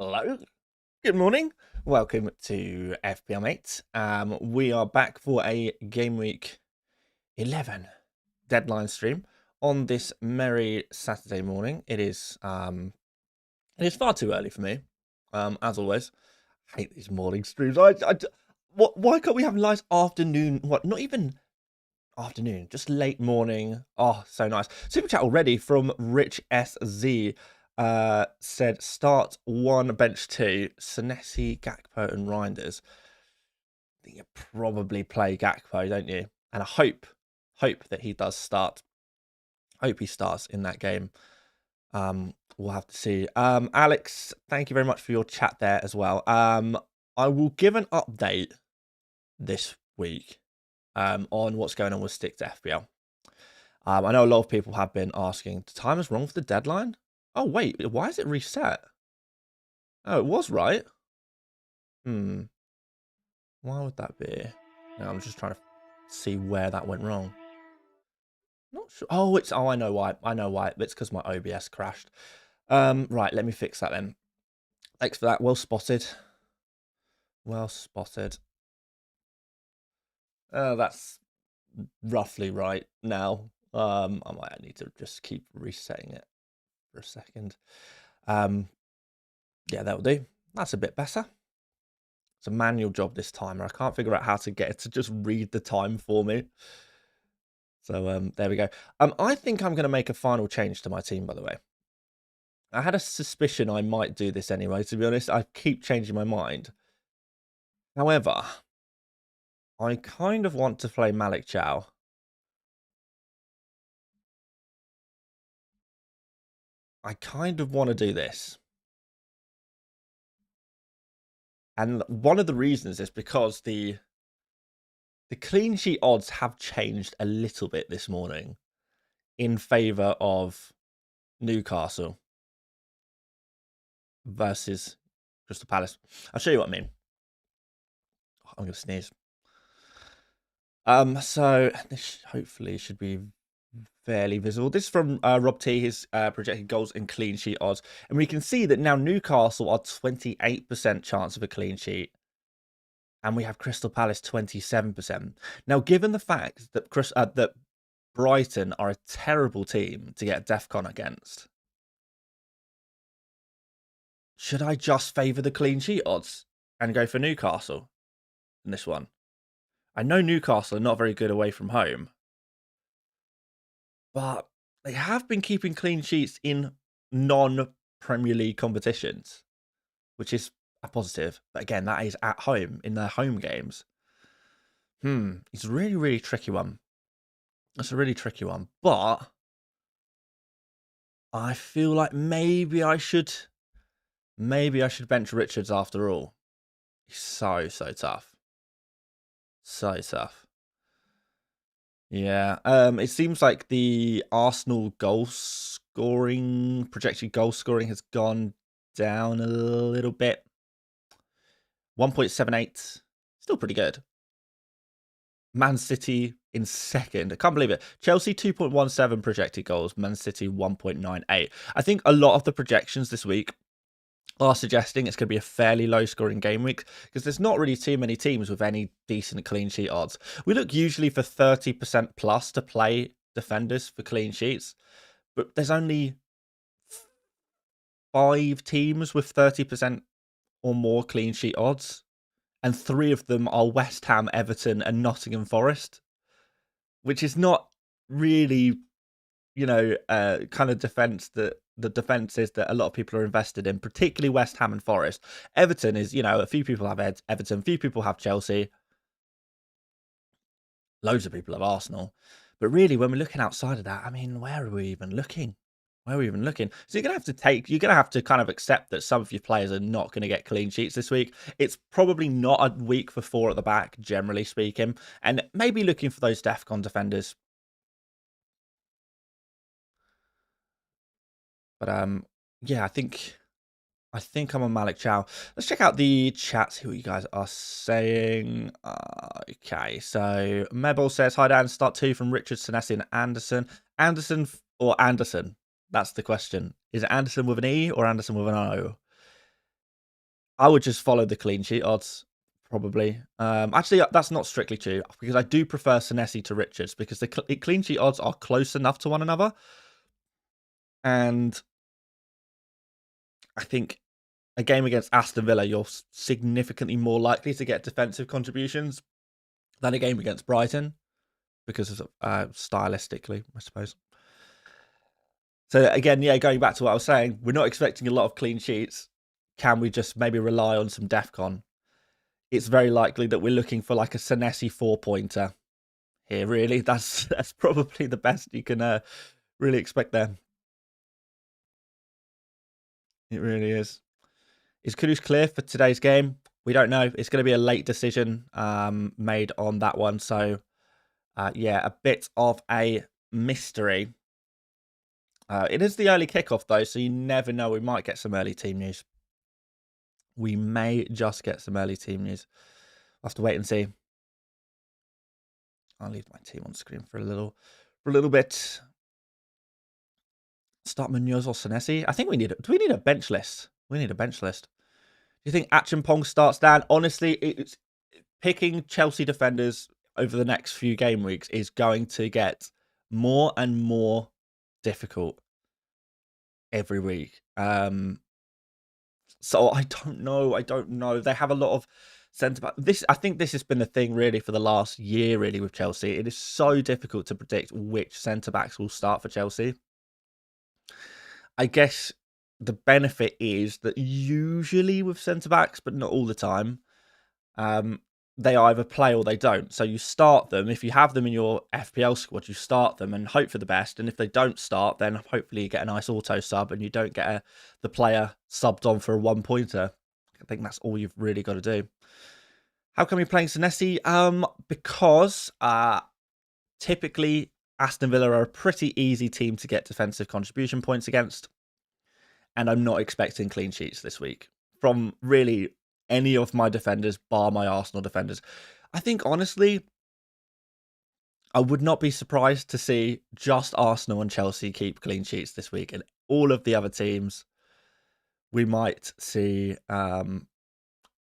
Hello, good morning. Welcome to FPL Mate. We are back for a Gameweek 11 deadline stream on this merry Saturday morning. It is far too early for me, as always. I hate these morning streams. Why can't we have a nice afternoon? What? Not even afternoon, just late morning. Oh, so nice. Super chat already from Rich SZ. Said start 1, bench 2, Senesi, Gakpo, and Reinders. I think you probably play Gakpo, don't you? And I hope that he does start. Hope he starts in that game. We'll have to see. Alex, thank you very much for your chat there as well. I will give an update this week on what's going on with Stick to FPL. I know a lot of people have been asking, the time is wrong for the deadline? Oh, wait, why is it reset? Oh, it was right. Why would that be? No, I'm just trying to see where that went wrong. Not sure. Oh, I know why. I know why. It's because my OBS crashed. Right, let me fix that then. Thanks for that. Well spotted. Well spotted. That's roughly right now. I might need to just keep resetting it for a second. Yeah, that'll do. That's a bit better. It's a manual job this time, and I can't figure out how to get it to just read the time for me. So there we go. I think I'm going to make a final change to my team, by the way. I had a suspicion I might do this anyway, to be honest. I keep changing my mind. However, I kind of want to play Malik Chow. I kind of want to do this. And one of the reasons is because the clean sheet odds have changed a little bit this morning in favour of Newcastle versus Crystal Palace. I'll show you what I mean. I'm going to sneeze. So this hopefully should be fairly visible. This is from Rob T, his projected goals and clean sheet odds. And we can see that now Newcastle are 28% chance of a clean sheet. And we have Crystal Palace 27%. Now, given the fact that that Brighton are a terrible team to get DEFCON against, should I just favour the clean sheet odds and go for Newcastle in this one? I know Newcastle are not very good away from home, but they have been keeping clean sheets in non-Premier League competitions, which is a positive. But again, that is at home in their home games. It's a really, really tricky one. It's a really tricky one, but I feel like maybe I should bench Richards after all. He's so tough. So tough. Yeah. It seems like the Arsenal projected goal scoring has gone down a little bit. 1.78. Still pretty good. Man City in second. I can't believe it. Chelsea 2.17 projected goals. Man City 1.98. I think a lot of the projections this week are suggesting it's going to be a fairly low scoring game week because there's not really too many teams with any decent clean sheet odds. We look usually for 30% plus to play defenders for clean sheets, but there's only 5 teams with 30% or more clean sheet odds, and 3 of them are West Ham, Everton, and Nottingham Forest, which is not really, kind of defense that the defenses that a lot of people are invested in, particularly West Ham and Forest. Everton is, a few people have Everton, few people have Chelsea, loads of people have Arsenal. But really, when we're looking outside of that, I mean, where are we even looking? So you're going to have to kind of accept that some of your players are not going to get clean sheets this week. It's probably not a week for 4 at the back, generally speaking, and maybe looking for those DEFCON defenders. But yeah, I think I'm on Malik Chow. Let's check out the chat, see what you guys are saying. Okay, so Mebel says, hi Dan, start 2 from Richard, Senesi and Anderson. Anderson or Anderson? That's the question. Is it Anderson with an E or Anderson with an O? I would just follow the clean sheet odds, probably. Actually, that's not strictly true, because I do prefer Senesi to Richards, because the clean sheet odds are close enough to one another. And I think a game against Aston Villa, you're significantly more likely to get defensive contributions than a game against Brighton, because of stylistically, I suppose. So again, yeah, going back to what I was saying, we're not expecting a lot of clean sheets. Can we just maybe rely on some DEFCON? It's very likely that we're looking for like a Senesi 4-pointer here, really. That's probably the best you can really expect there. It really is. Is Kudus clear for today's game? We don't know. It's going to be a late decision made on that one. So, yeah, a bit of a mystery. It is the early kickoff, though, so you never know. We might get some early team news. We may just get some early team news. We'll have to wait and see. I'll leave my team on screen for a little bit. Start Munoz or Senesi? I think we need. Do we need a bench list? We need a bench list. Do you think Achimpong starts, Dan? Honestly, it's picking Chelsea defenders over the next few game weeks is going to get more and more difficult every week. So I don't know. They have a lot of centre back. I think this has been the thing really for the last year, really, with Chelsea. It is so difficult to predict which centre backs will start for Chelsea. I guess the benefit is that usually with centre backs, but not all the time, they either play or they don't. So you start them. If you have them in your FPL squad, you start them and hope for the best. And if they don't start, then hopefully you get a nice auto sub and you don't get the player subbed on for a 1-pointer. I think that's all you've really got to do. How come you're playing Senesi? Because typically Aston Villa are a pretty easy team to get defensive contribution points against. And I'm not expecting clean sheets this week from really any of my defenders, bar my Arsenal defenders. I think, honestly, I would not be surprised to see just Arsenal and Chelsea keep clean sheets this week. And all of the other teams, we might see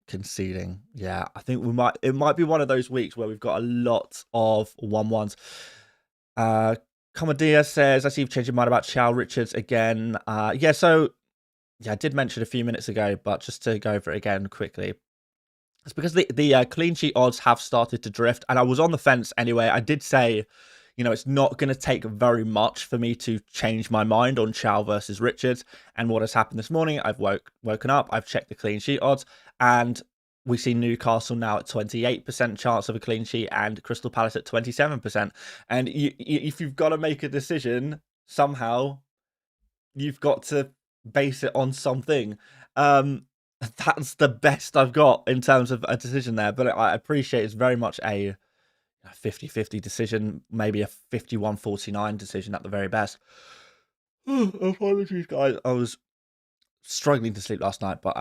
conceding. Yeah, I think it might be one of those weeks where we've got a lot of 1-1s. Comedia says, I see you've changed your mind about Chow Richards again. Yeah, so I did mention a few minutes ago, but just to go over it again quickly, it's because the clean sheet odds have started to drift, and I was on the fence anyway. I did say, it's not going to take very much for me to change my mind on Chow versus Richards. And what has happened this morning, I've woken up, I've checked the clean sheet odds, and we see Newcastle now at 28% chance of a clean sheet and Crystal Palace at 27%. And if you've got to make a decision, somehow you've got to base it on something. That's the best I've got in terms of a decision there, but I appreciate it's very much a 50-50 decision, maybe a 51-49 decision at the very best. Apologies, guys. I was struggling to sleep last night, but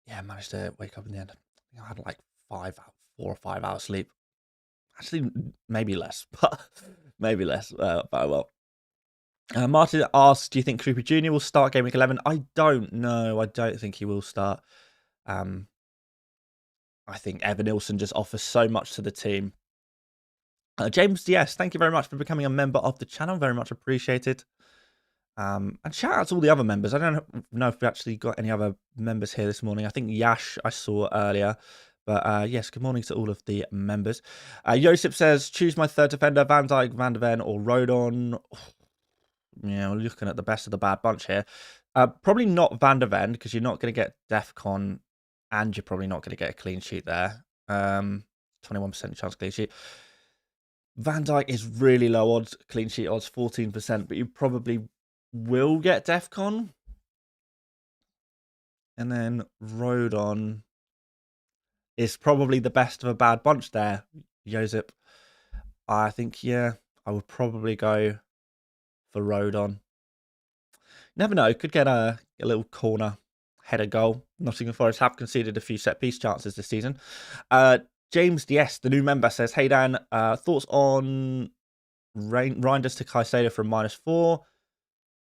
yeah, I managed to wake up in the end. I had like 4 or 5 hours sleep. Actually, maybe less, but maybe less. But well. Martin asks, do you think Cooper Jr. will start Gameweek 11? I don't know. I don't think he will start. I think Evan Nilsson just offers so much to the team. James DS, thank you very much for becoming a member of the channel. Very much appreciated. And shout out to all the other members. I don't know if we actually got any other members here this morning. I think Yash I saw earlier. But yes, good morning to all of the members. Josip says, choose my third defender, Van Dijk, Van der Ven, or Rodon. Yeah, we're looking at the best of the bad bunch here. Probably not Van der Ven, because you're not going to get DEFCON, and you're probably not going to get a clean sheet there. 21% chance clean sheet. Van Dijk is really low odds, clean sheet odds, 14%, but you probably will get DEFCON. And then Rodon is probably the best of a bad bunch there, Josip. I think, yeah, I would probably go for Rodon. Never know, could get a little corner header goal. Nottingham Forest have conceded a few set-piece chances this season. James DS, the new member, says, hey Dan, thoughts on Reinders to Caicedo from -4?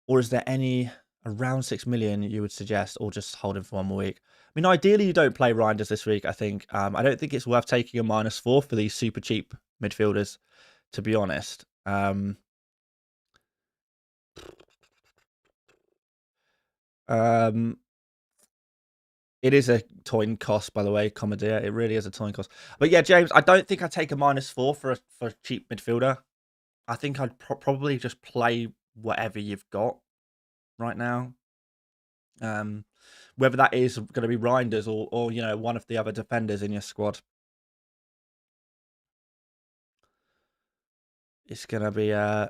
Or is there any Around 6 million, you would suggest, or just hold him for one more week. I mean, ideally, you don't play Reinders this week, I think. I don't think it's worth taking a -4 for these super cheap midfielders, to be honest. It is a toin cost, by the way, Commandeer. It really is a toin cost. But yeah, James, I don't think I'd take a -4 for a cheap midfielder. I think I'd probably just play whatever you've got right now. Whether that is going to be Reinders or you know, one of the other defenders in your squad. It's gonna be an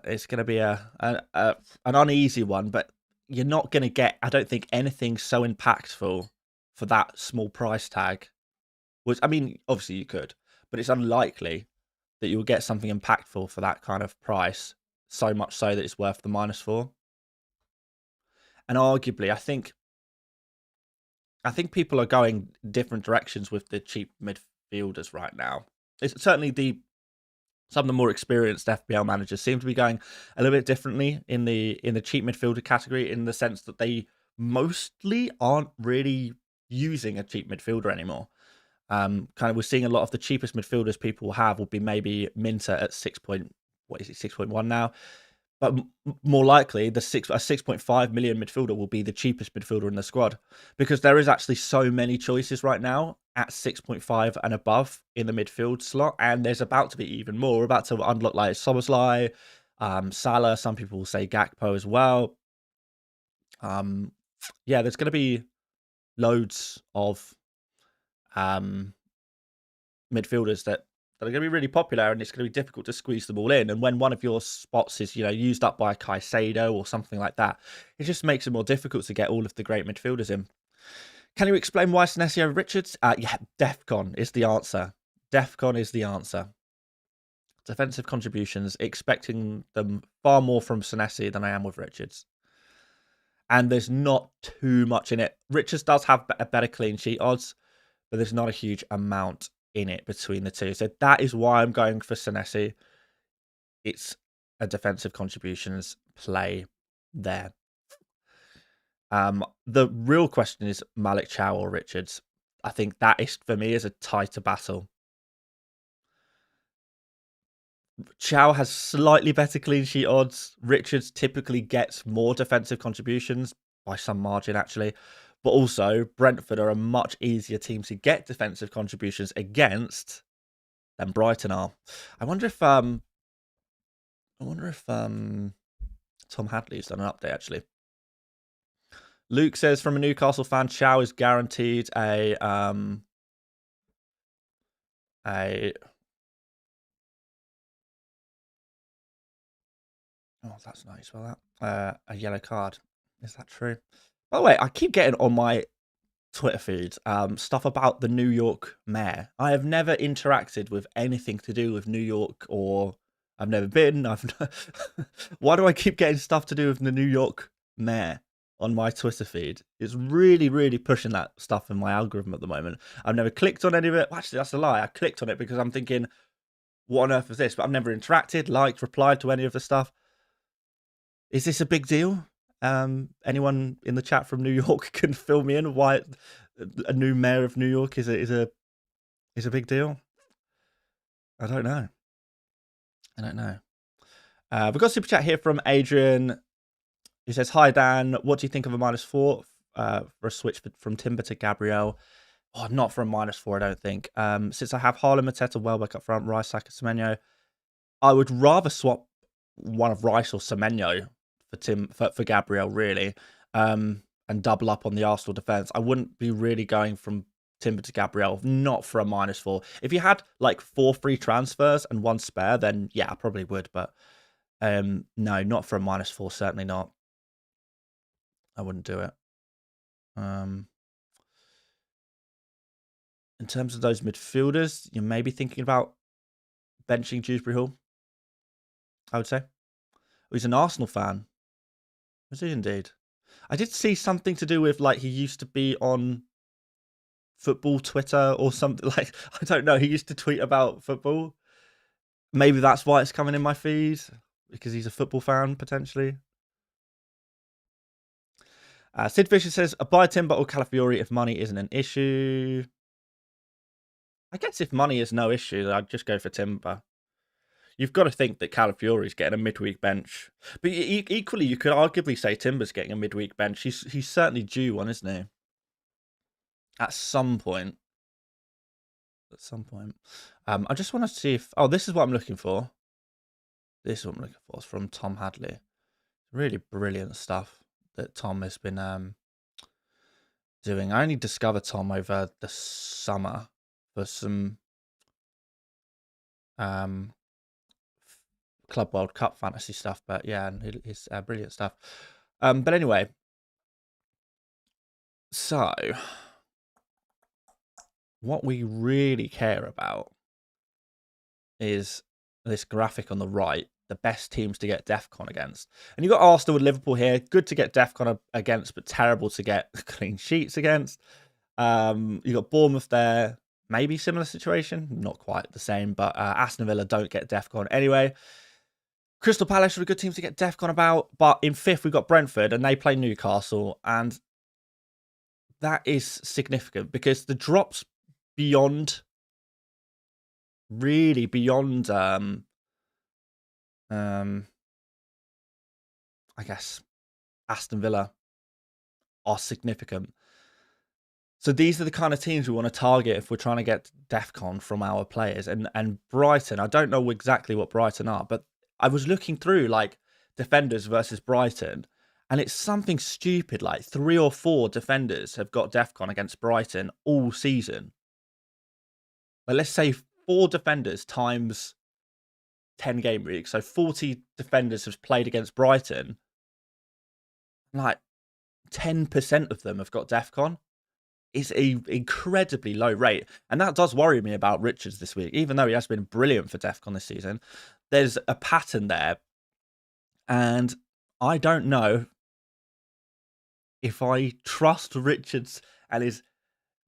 uneasy one, but you're not gonna get, I don't think, anything so impactful for that small price tag. Which, I mean, obviously you could, but it's unlikely that you'll get something impactful for that kind of price. So much so that it's worth the -4. And arguably, I think people are going different directions with the cheap midfielders right now. It's certainly some of the more experienced FPL managers seem to be going a little bit differently in the cheap midfielder category, in the sense that they mostly aren't really using a cheap midfielder anymore. Kind of, we're seeing a lot of the cheapest midfielders people have will be maybe Minter at 6.1 now. But more likely, a 6.5 million midfielder will be the cheapest midfielder in the squad, because there is actually so many choices right now at 6.5 and above in the midfield slot, and there's about to be even more. We're about to unlock like Szoboszlai, Salah. Some people will say Gakpo as well. Yeah, there's going to be loads of midfielders that are going to be really popular, and it's going to be difficult to squeeze them all in. And when one of your spots is, you know, used up by a Caicedo or something like that, it just makes it more difficult to get all of the great midfielders in. Can you explain why Senesi over Richards? Yeah, DEFCON is the answer. DEFCON is the answer. Defensive contributions, expecting them far more from Senesi than I am with Richards. And there's not too much in it. Richards does have a better clean sheet odds, but there's not a huge amount in it between the two. So that is why I'm going for Senesi. It's a defensive contributions play there. The real question is Malik Chow or Richards. I think that is, for me, is a tighter battle. Chow has slightly better clean sheet odds. Richards typically gets more defensive contributions by some margin, actually. But also, Brentford are a much easier team to get defensive contributions against than Brighton are. I wonder if Tom Hadley's done an update, actually. Luke says, from a Newcastle fan, Chow is guaranteed a oh, that's nice. Spell that. A yellow card. Is that true? By the way, I keep getting on my Twitter feed stuff about the New York mayor. I have never interacted with anything to do with New York, or I've never been. Why do I keep getting stuff to do with the New York mayor on my Twitter feed? It's really, really pushing that stuff in my algorithm at the moment. I've never clicked on any of it. Actually, that's a lie. I clicked on it because I'm thinking, what on earth is this? But I've never interacted, liked, replied to any of the stuff. Is this a big deal? Anyone in the chat from New York can fill me in why a new mayor of New York is a big deal? I don't know. We've got a super chat here from Adrian. He says, "Hi Dan, what do you think of a -4 for a switch from Timber to Gabriel?" Oh, not for a -4, I don't think. Since I have Haaland, Mateta, Welbeck up front, Rice, Saka, Semenyo, I would rather swap one of Rice or Semenyo for Gabriel, really, and double up on the Arsenal defense. I wouldn't be really going from Timber to Gabriel, not for a -4. If you had like 4 free transfers and 1 spare, then yeah, I probably would. But no, not for a -4. Certainly not. I wouldn't do it. In terms of those midfielders, you may be thinking about benching Dewsbury Hall, I would say. He's an Arsenal fan. Was he indeed? I did see something to do with, like, he used to be on football Twitter or something. Like, I don't know. He used to tweet about football. Maybe that's why it's coming in my feed, because he's a football fan, potentially. Sid Fisher says, buy Timber or Calafiori if money isn't an issue. I guess if money is no issue, I'd just go for Timber. You've got to think that Calafiori's getting a midweek bench. But equally, you could arguably say Timber's getting a midweek bench. He's certainly due one, isn't he? At some point. At some point. I just want to see if... Oh, this is what I'm looking for. This is what I'm looking for. It's from Tom Hadley. Really brilliant stuff that Tom has been doing. I only discovered Tom over the summer for some Club World Cup fantasy stuff, but yeah, and it's brilliant stuff. But anyway, so what we really care about is this graphic on the right, the best teams to get DEFCON against. And you've got Arsenal and Liverpool here. Good to get DEFCON against, but terrible to get clean sheets against. You've got Bournemouth there. Maybe similar situation. Not quite the same, but Aston Villa don't get DEFCON anyway. Crystal Palace are a good team to get DEFCON about. But in fifth, we've got Brentford, and they play Newcastle. And that is significant because the drops beyond... really beyond I guess Aston Villa are significant. So these are the kind of teams we want to target if we're trying to get DEFCON from our players. And Brighton, I don't know exactly what Brighton are, but I was looking through like defenders versus Brighton, and it's something stupid like 3 or 4 defenders have got DEFCON against Brighton all season. But let's say 4 defenders times 10 game weeks, so 40 defenders have played against Brighton. Like 10% of them have got DEFCON. It's an incredibly low rate, and that does worry me about Richards this week. Even though he has been brilliant for DEFCON this season, there's a pattern there, and I don't know if I trust Richards and his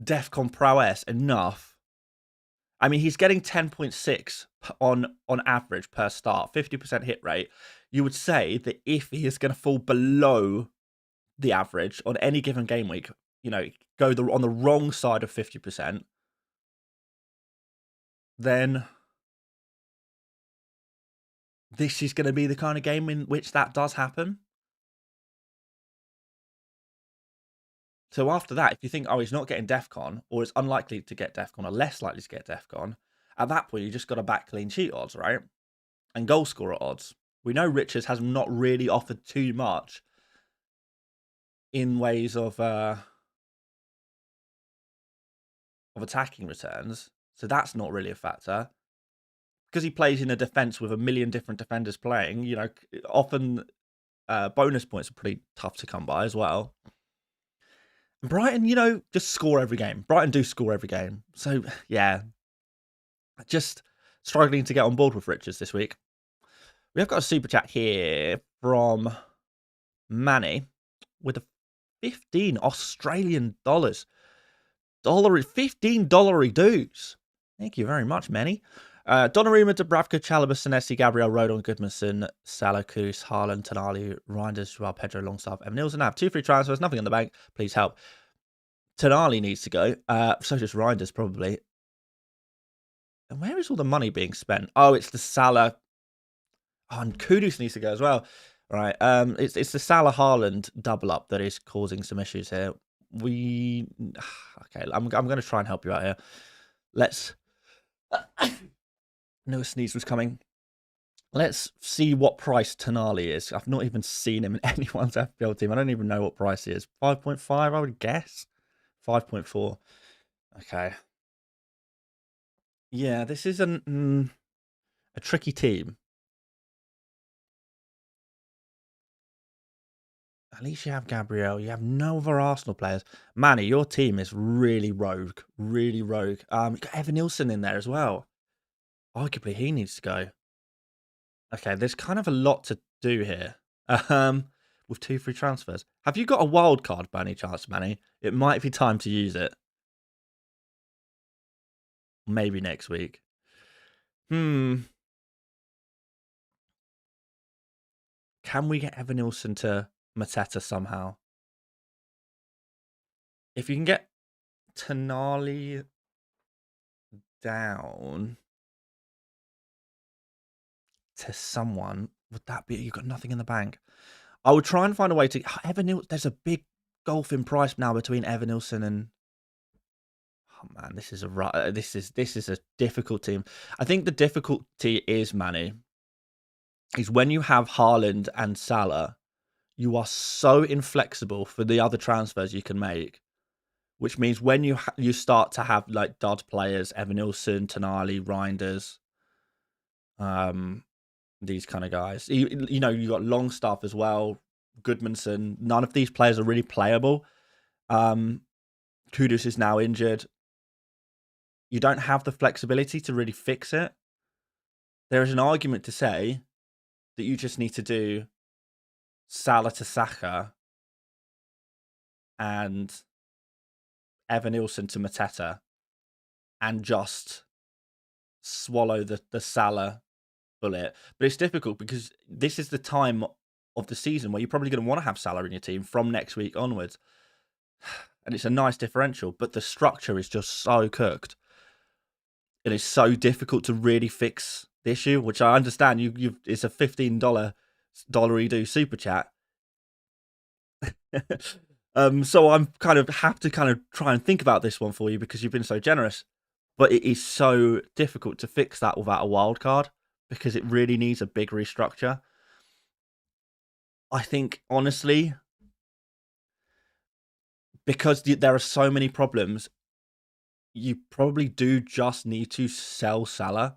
DEFCON prowess enough. I mean, he's getting 10.6 on average per start, 50% hit rate. You would say that if he is going to fall below the average on any given game week, you know, go on the wrong side of 50%, then this is going to be the kind of game in which that does happen. So after that, if you think, oh, he's not getting DEFCON, or is unlikely to get DEFCON, or less likely to get DEFCON, at that point, you just got to back clean sheet odds, right? And goal scorer odds. We know Richards has not really offered too much in ways of attacking returns, so that's not really a factor. Because he plays in a defense with a million different defenders playing, you know, often bonus points are pretty tough to come by as well. And Brighton, you know, just score every game. Brighton do score every game. So, yeah, just struggling to get on board with Richards this week. We have got a super chat here from Manny with a 15 Australian dollars. $15 dues. Thank you very much, Manny. Donnarumma, Dubravka, Chalobah, Senesi, Gabriel, Rodon, Goodmanson, Salah, Kuz, Haaland, Tonali, Reinders, Joao Pedro, Longstaff, Evan Nielsen. I have 2 free transfers, nothing in the bank. Please help. Tonali needs to go. So does Reinders, probably. And where is all the money being spent? Oh, it's the Salah. Oh, and Kudus needs to go as well. Right. It's the Salah Haaland double up that is causing some issues here. Okay, I'm going to try and help you out here. Let's... No sneeze was coming. Let's see what price Tonali is. I've not even seen him in anyone's FPL team. I don't even know what price he is. 5.5, I would guess. 5.4. Okay. Yeah, this is a tricky team. At least you have Gabriel. You have no other Arsenal players. Manny, your team is really rogue. Really rogue. You've got Evan Nielsen in there as well. Arguably, he needs to go. Okay, there's kind of a lot to do here. With 2 free transfers. Have you got a wild card by any chance, Manny? It might be time to use it. Maybe next week. Can we get Evan Nielsen to Mateta somehow? if you can get Tonali down to someone, would that be, you've got nothing in the bank? I would try and find a way to Evan Nilsson. There's a big gulf in price now between Evan Nilsson and, oh man, this is a difficult team. I think the difficulty is, Manny, is when you have Haaland and Salah, you are so inflexible for the other transfers you can make, which means when you start to have like dud players, Evan Nilsson, Tonali, Reinders, these kind of guys. You know, you got Longstaff as well, Goodmanson. None of these players are really playable. Kudus is now injured. You don't have the flexibility to really fix it. There is an argument to say that you just need to do Salah to Saka and Evan Nilsson to Mateta and just swallow the Salah bullet. But it's difficult because this is the time of the season where you're probably going to want to have Salah in your team from next week onwards. And it's a nice differential, but the structure is just so cooked. And it's so difficult to really fix the issue, which I understand. It's a $15 dollar do super chat. So I'm have to try and think about this one for you because you've been so generous. But it is so difficult to fix that without a wild card because it really needs a big restructure. I think, honestly, because there are so many problems, you probably do just need to sell Salah.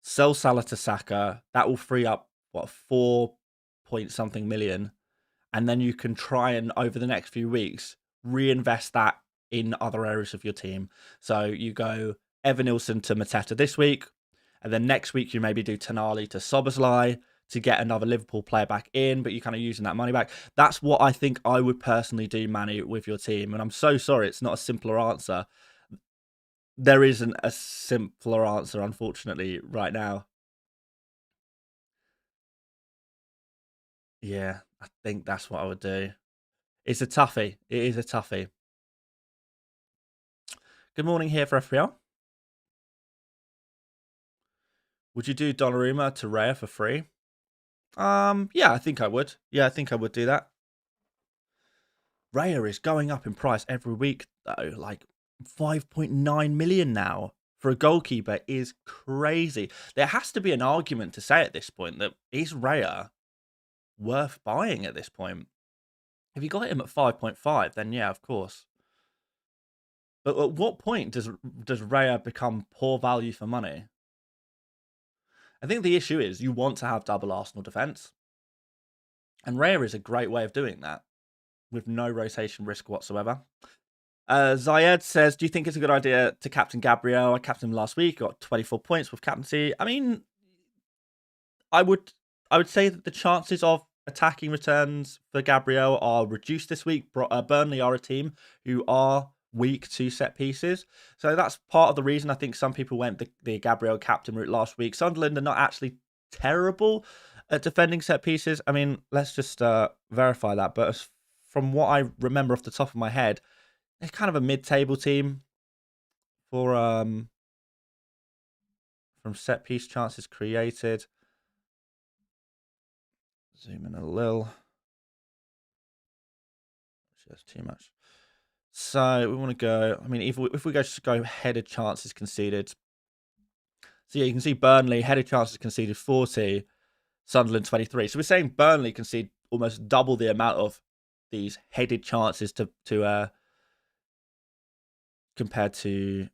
Sell Salah to Saka. That will free up, 4-point-something million. And then you can try and, over the next few weeks, reinvest that in other areas of your team. So you go Evan Nilsson to Mateta this week. And then next week, you maybe do Tonali to Szoboszlai to get another Liverpool player back in, but you're kind of using that money back. That's what I think I would personally do, Manny, with your team. And I'm so sorry, it's not a simpler answer. There isn't a simpler answer, unfortunately, right now. Yeah, I think that's what I would do. It's a toughie. It is a toughie. Good morning here for FPL. Would you do Donnarumma to Raya for free? Yeah, I think I would. Yeah, I think I would do that. Raya is going up in price every week, though. Like 5.9 million now for a goalkeeper is crazy. There has to be an argument to say at this point that is Raya worth buying at this point? If you got him at 5.5, then yeah, of course. But at what point does Raya become poor value for money? I think the issue is you want to have double Arsenal defence. And Raya is a great way of doing that with no rotation risk whatsoever. Zayed says, do you think it's a good idea to captain Gabriel? I captained him last week, got 24 points with captaincy. I mean, I would say that the chances of attacking returns for Gabriel are reduced this week. Burnley are a team who are weak to set pieces. So that's part of the reason I think some people went the Gabriel captain route last week. Sunderland are not actually terrible at defending set pieces. I mean, let's just verify that. But from what I remember off the top of my head, they're kind of a mid-table team for from set piece chances created. Zoom in a little. That's too much. So we want to go. I mean, if we go headed chances conceded. So yeah, you can see Burnley headed chances conceded 40, Sunderland 23. So we're saying Burnley concede almost double the amount of these headed chances to compared to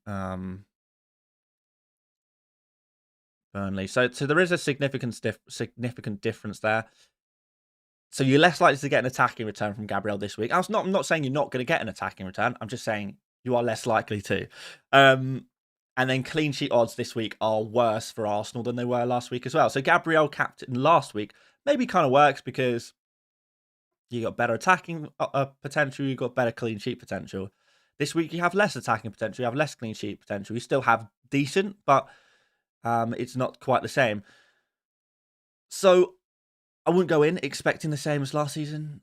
Burnley. So there is a significant difference there. So you're less likely to get an attacking return from Gabriel this week. I'm not saying you're not going to get an attacking return. I'm just saying you are less likely to. And then clean sheet odds this week are worse for Arsenal than they were last week as well. So Gabriel captain last week maybe kind of works because you got better attacking potential, you got better clean sheet potential. This week you have less attacking potential, you have less clean sheet potential. You still have decent, but it's not quite the same. So I wouldn't go in expecting the same as last season.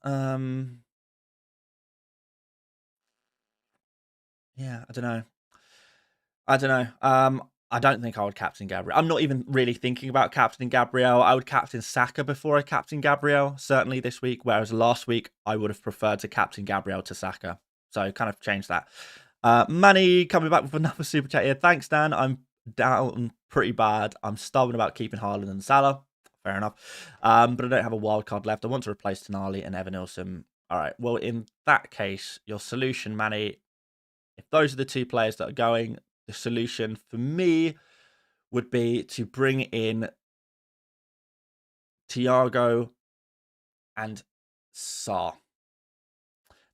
Yeah, I don't know. I don't think I would captain Gabriel. I'm not even really thinking about captaining Gabriel. I would captain Saka before I captain Gabriel, certainly this week, whereas last week I would have preferred to captain Gabriel to Saka. So kind of change that. Manny coming back with another super chat here. Thanks, Dan. I'm down pretty bad. I'm stubborn about keeping Haaland and Salah. Fair enough. But I don't have a wild card left. I want to replace Tonali and Evan Nilsson. All right. Well, in that case, your solution, Manny, if those are the two players that are going, the solution for me would be to bring in Thiago and Sarr.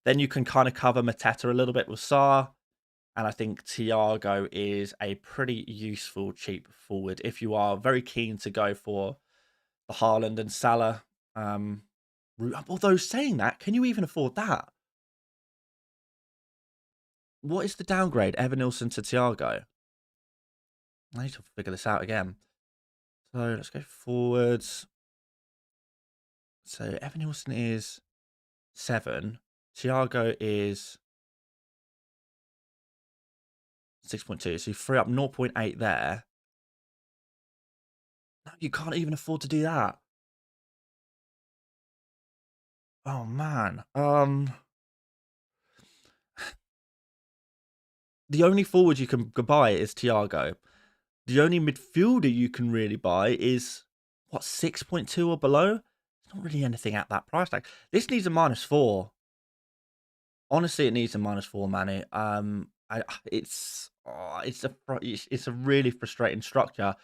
Then you can kind of cover Mateta a little bit with Sarr. And I think Thiago is a pretty useful, cheap forward if you are very keen to go for the Haaland and Salah route. Although saying that, can you even afford that? What is the downgrade? Evan Nilsson to Thiago? I need to figure this out again. So let's go forwards. So Evan Nilsson is 7. Thiago is 6.2. So you free up 0.8 there. No, you can't even afford to do that. Oh man. The only forward you can buy is Thiago. The only midfielder you can really buy is what, 6.2 or below? It's not really anything at that price tag. This needs a -4. Honestly, it needs a -4, Manny. It's a really frustrating structure.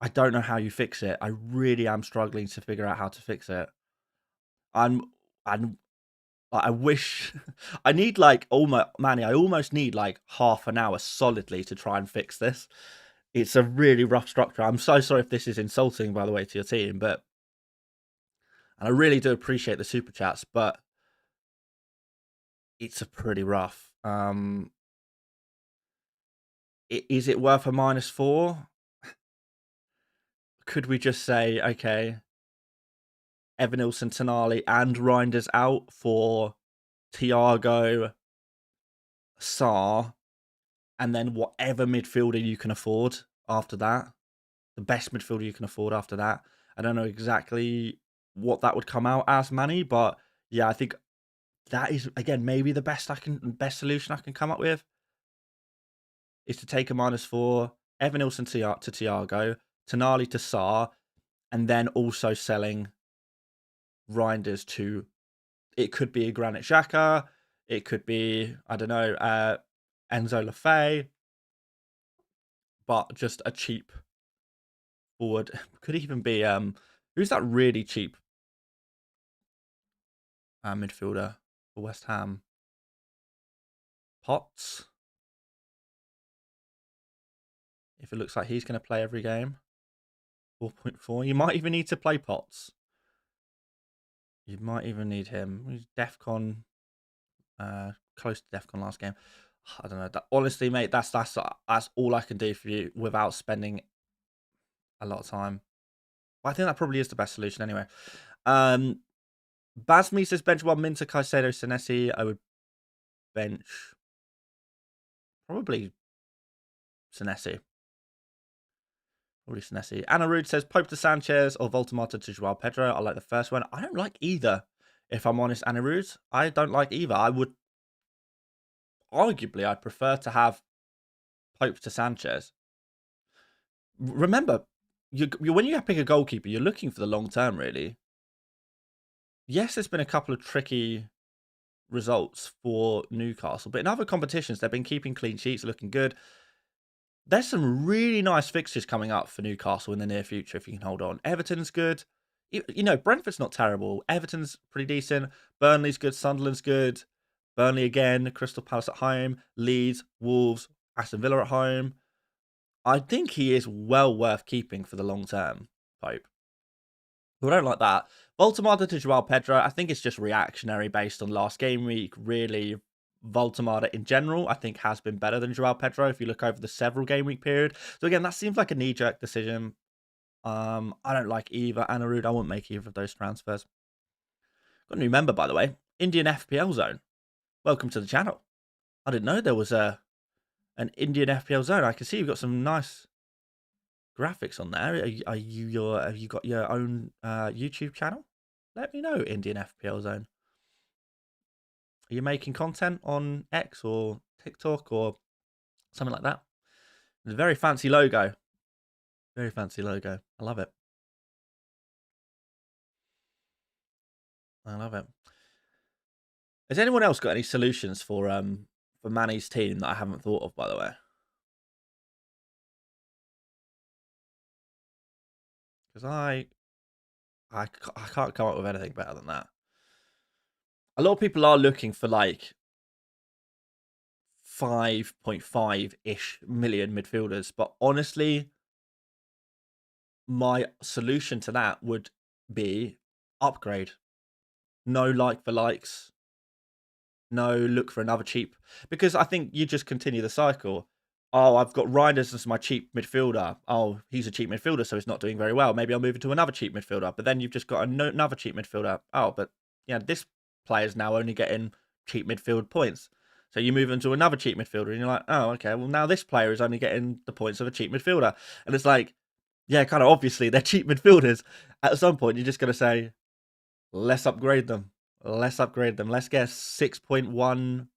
I don't know how you fix it. I really am struggling to figure out how to fix it. I'm I wish I need like almost Manny, I almost need like half an hour solidly to try and fix this. It's a really rough structure. I'm so sorry if this is insulting, by the way, to your team, but and I really do appreciate the super chats, but it's a pretty rough. Is it worth a -4? Could we just say, okay, Evan Nilsson, Tonali, and Reinders out for Thiago, Sarr, and then whatever midfielder you can afford after that, the best midfielder you can afford after that. I don't know exactly what that would come out as, Manny, but yeah, I think that is again maybe the best solution I can come up with is to take a -4, Evan Nilsson to Thiago, Tonali to Sarr, and then also selling Reinders to. It could be a Granit Xhaka, it could be I don't know Enzo Lafay, but just a cheap forward. Could even be who's that really cheap midfielder for West Ham? Potts. If it looks like he's going to play every game, 4.4. You might even need to play Potts. You might even need him. He's DEFCON, close to DEFCON last game. I don't know. Honestly, mate, that's all I can do for you without spending a lot of time. Well, I think that probably is the best solution anyway. Basmi says bench 1 Minter, Caicedo, Senesi. I would bench probably Senesi. Probably Senesi. Anna Rude says Pope to Sanchez or Voltamata to Joao Pedro. I like the first one. I don't like either. If I'm honest, Anna Rude, I don't like either. I would arguably, I'd prefer to have Pope to Sanchez. Remember, when you pick a goalkeeper, you're looking for the long term, really. Yes, there's been a couple of tricky results for Newcastle, but in other competitions, they've been keeping clean sheets, looking good. There's some really nice fixtures coming up for Newcastle in the near future if you can hold on. Everton's good. You know, Brentford's not terrible. Everton's pretty decent. Burnley's good. Sunderland's good. Burnley again. Crystal Palace at home. Leeds, Wolves, Aston Villa at home. I think he is well worth keeping for the long term, Pope. But I don't like that. Voltamada to Joao Pedro, I think it's just reactionary based on last game week. Really, Voltamada in general, I think has been better than Joao Pedro if you look over the several game week period. So again, that seems like a knee-jerk decision. I don't like either. Anarud, I won't make either of those transfers. Got a new member, by the way. Indian FPL Zone. Welcome to the channel. I didn't know there was an Indian FPL zone. I can see you've got some nice graphics on there. Have you got your own YouTube channel? Let me know, Indian FPL zone. Are you making content on X or TikTok or something like that? It's a very fancy logo. Very fancy logo. I love it. I love it. Has anyone else got any solutions for Manny's team that I haven't thought of, by the way? Because I can't come up with anything better than that. A lot of people are looking for like 5.5-ish million midfielders, but honestly, my solution to that would be upgrade. No like for likes. No look for another cheap. Because I think you just continue the cycle. Oh, I've got Reinders as my cheap midfielder. Oh, he's a cheap midfielder, so he's not doing very well. Maybe I'll move into another cheap midfielder. But then you've just got another cheap midfielder. Oh, but yeah, this player's now only getting cheap midfield points. So you move into another cheap midfielder, and you're like, oh, okay, well, now this player is only getting the points of a cheap midfielder. And it's like, yeah, kind of obviously they're cheap midfielders. At some point, you're just going to say, let's upgrade them. Let's upgrade them. Let's get 6.1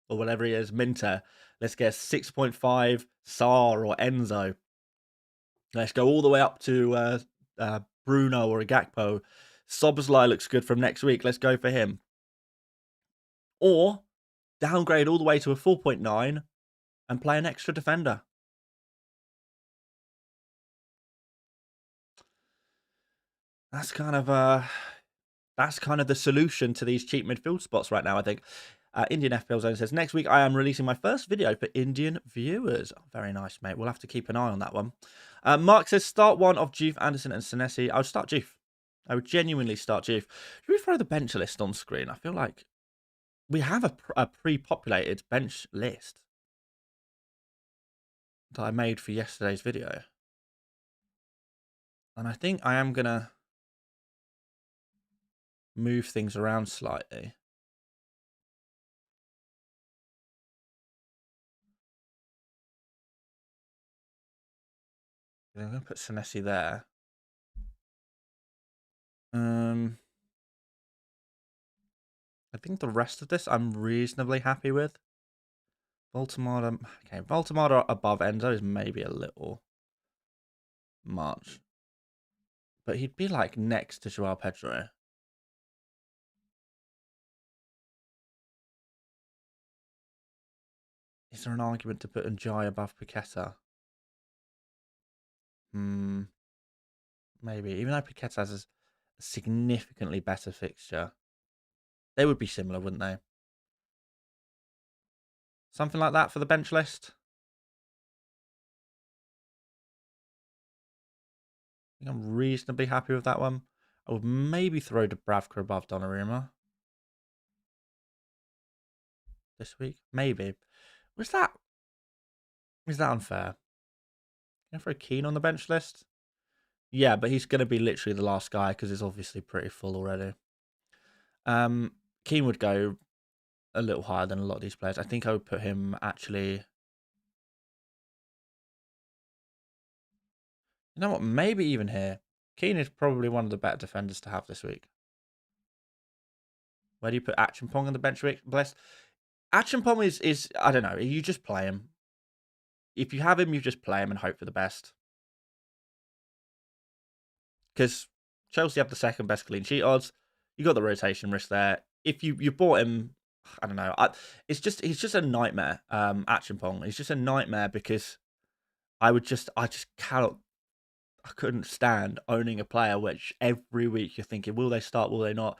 or whatever he is, Minter. Let's get 6.5 Sar or Enzo. Let's go all the way up to Bruno or Gakpo. Szoboszlai looks good from next week. Let's go for him. Or downgrade all the way to a 4.9 and play an extra defender. That's kind of the solution to these cheap midfield spots right now, I think. Indian FPL Zone says, next week I am releasing my first video for Indian viewers. Oh, very nice, mate. We'll have to keep an eye on that one. Mark says, start one of Juve, Anderson and Senesi. I would start Juve. I would genuinely start Juve. Should we throw the bench list on screen? I feel like we have a pre-populated bench list that I made for yesterday's video. And I think I am going to move things around slightly. I'm going to put Senesi there. I think the rest of this I'm reasonably happy with. Baltimore, okay, Baltimore above Enzo is maybe a little much. But he'd be like next to Joao Pedro. Is there an argument to put Njai above Paqueta? Maybe. Even though Paqueta has a significantly better fixture. They would be similar, wouldn't they? Something like that for the bench list. I think I'm reasonably happy with that one. I would maybe throw Dubravka above Donnarumma this week. Maybe. Is that unfair? Can I throw Keane on the bench list? Yeah, but he's going to be literally the last guy because it's obviously pretty full already. Keane would go a little higher than a lot of these players. I think I would put him actually... You know what? Maybe even here. Keane is probably one of the better defenders to have this week. Where do you put Achimpong on the bench list? Achimpong is, I don't know, you just play him. If you have him, you just play him and hope for the best. Because Chelsea have the second best clean sheet odds. You got the rotation risk there. If you bought him, I don't know. He's just a nightmare. Achimpong. He's just a nightmare because I couldn't stand owning a player which every week you're thinking, will they start? Will they not?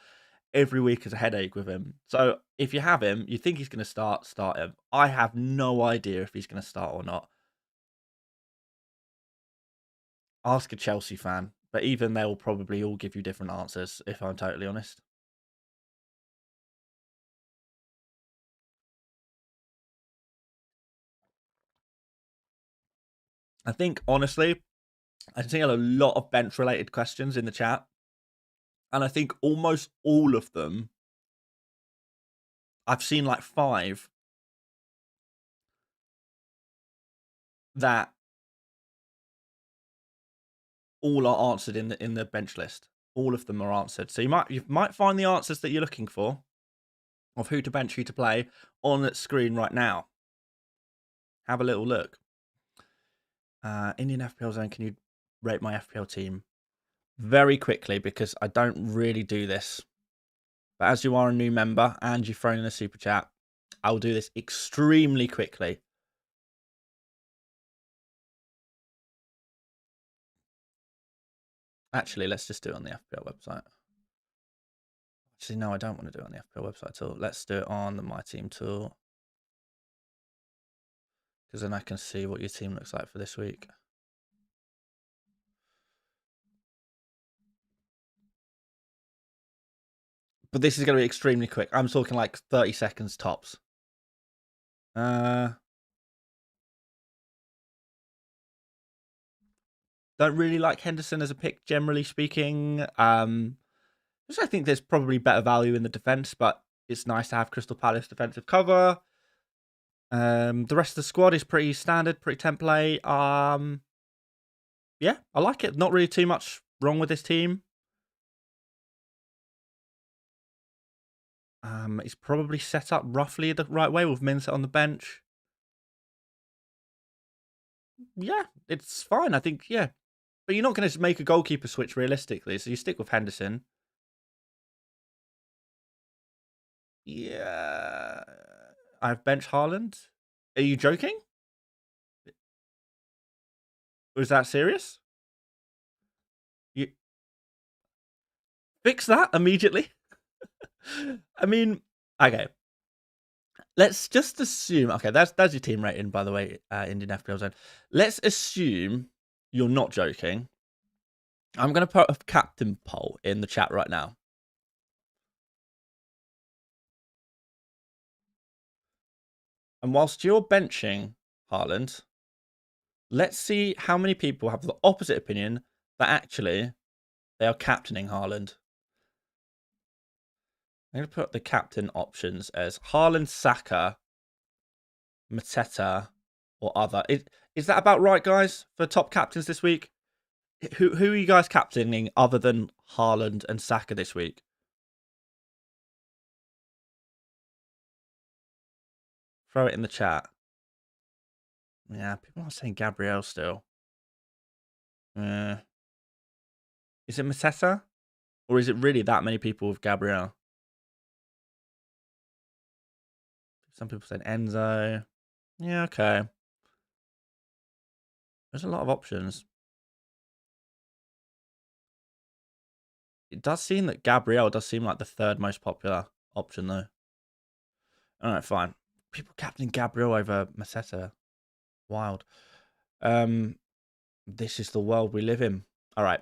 Every week is a headache with him. So if you have him, you think he's going to start him. I have no idea if he's going to start or not. Ask a Chelsea fan, but even they will probably all give you different answers, if I'm totally honest. I think, honestly, I see a lot of bench-related questions in the chat. And I think almost all of them, I've seen like 5 that all are answered in the bench list. All of them are answered. So you might find the answers that you're looking for of who to bench, who to play on the screen right now. Have a little look. Indian FPL Zone, can you rate my FPL team? Very quickly, because I don't really do this. But as you are a new member and you've thrown in a super chat, I'll do this extremely quickly. Actually, let's just do it on the FPL website. Actually, no, I don't want to do it on the FPL website at all. Let's do it on the My Team tool. Because then I can see what your team looks like for this week. But this is going to be extremely quick. I'm talking like 30 seconds tops. Don't really like Henderson as a pick, generally speaking. I think there's probably better value in the defense, but it's nice to have Crystal Palace defensive cover. The rest of the squad is pretty standard, pretty template. Yeah, I like it. Not really too much wrong with this team. It's probably set up roughly the right way with Minset on the bench. Yeah, it's fine. I think, yeah. But you're not going to make a goalkeeper switch realistically, so you stick with Henderson. Yeah. I've benched Haaland. Are you joking? Was that serious? You fix that immediately. I mean, okay. Let's just assume. Okay, that's your team rating, by the way, Indian FPL Zone. Let's assume you're not joking. I'm going to put a captain poll in the chat right now. And whilst you're benching Haaland, let's see how many people have the opposite opinion that actually they are captaining Haaland. I'm going to put the captain options as Haaland, Saka, Mateta, or other. Is that about right, guys, for top captains this week? Who are you guys captaining other than Haaland and Saka this week? Throw it in the chat. Yeah, people are saying Gabriel still. Is it Mateta? Or is it really that many people with Gabriel? Some people saying Enzo. Yeah, okay. There's a lot of options. It does seem that Gabriel does seem like the third most popular option, though. All right, fine. People captaining Gabriel over Mateta. Wild. This is the world we live in. All right.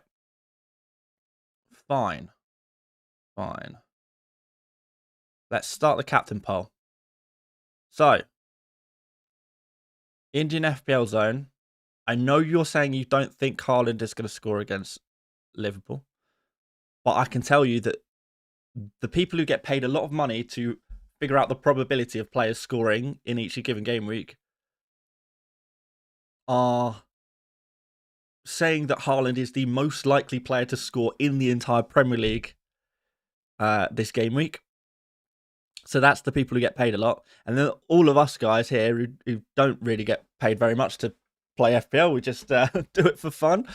Fine. Let's start the captain poll. So, Indian FPL Zone. I know you're saying you don't think Haaland is going to score against Liverpool, but I can tell you that the people who get paid a lot of money to figure out the probability of players scoring in each given game week are saying that Haaland is the most likely player to score in the entire Premier League this game week. So that's the people who get paid a lot. And then all of us guys here who don't really get paid very much to play FPL, we just do it for fun.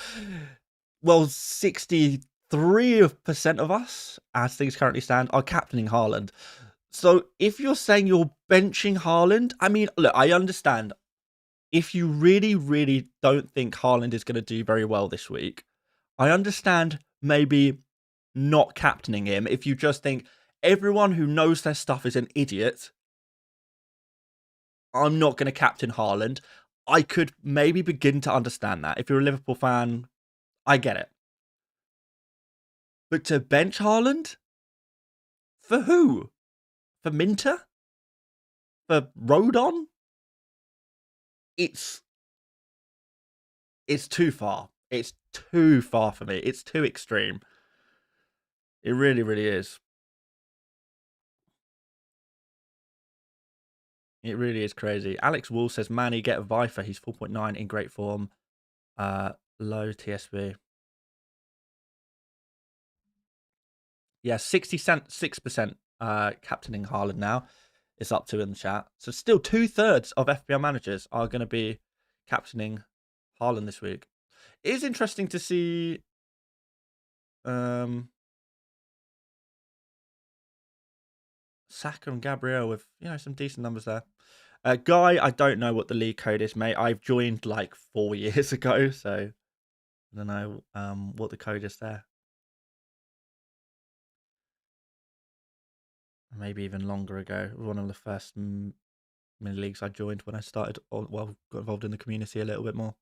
Well, 63% of us, as things currently stand, are captaining Haaland. So if you're saying you're benching Haaland, I mean, look, I understand. If you really, really don't think Haaland is going to do very well this week, I understand maybe not captaining him. If you just think everyone who knows their stuff is an idiot, I'm not going to captain Haaland. I could maybe begin to understand that. If you're a Liverpool fan, I get it. But to bench Haaland? For who? For Minter? For Rodon? It's too far. It's too far for me. It's too extreme. It really, really is. It really is crazy. Alex Wall says, Manny, get a Viper. He's 4.9 in great form. Low TSB. Yeah, 6% captaining Haaland now. It's up to in the chat. So still 2/3 of FPL managers are going to be captaining Haaland this week. It is interesting to see Saka and Gabriel with, some decent numbers there. Guy, I don't know what the league code is, mate. I've joined like 4 years ago, so I don't know what the code is there. Maybe even longer ago. One of the first mini leagues I joined when I started, got involved in the community a little bit more.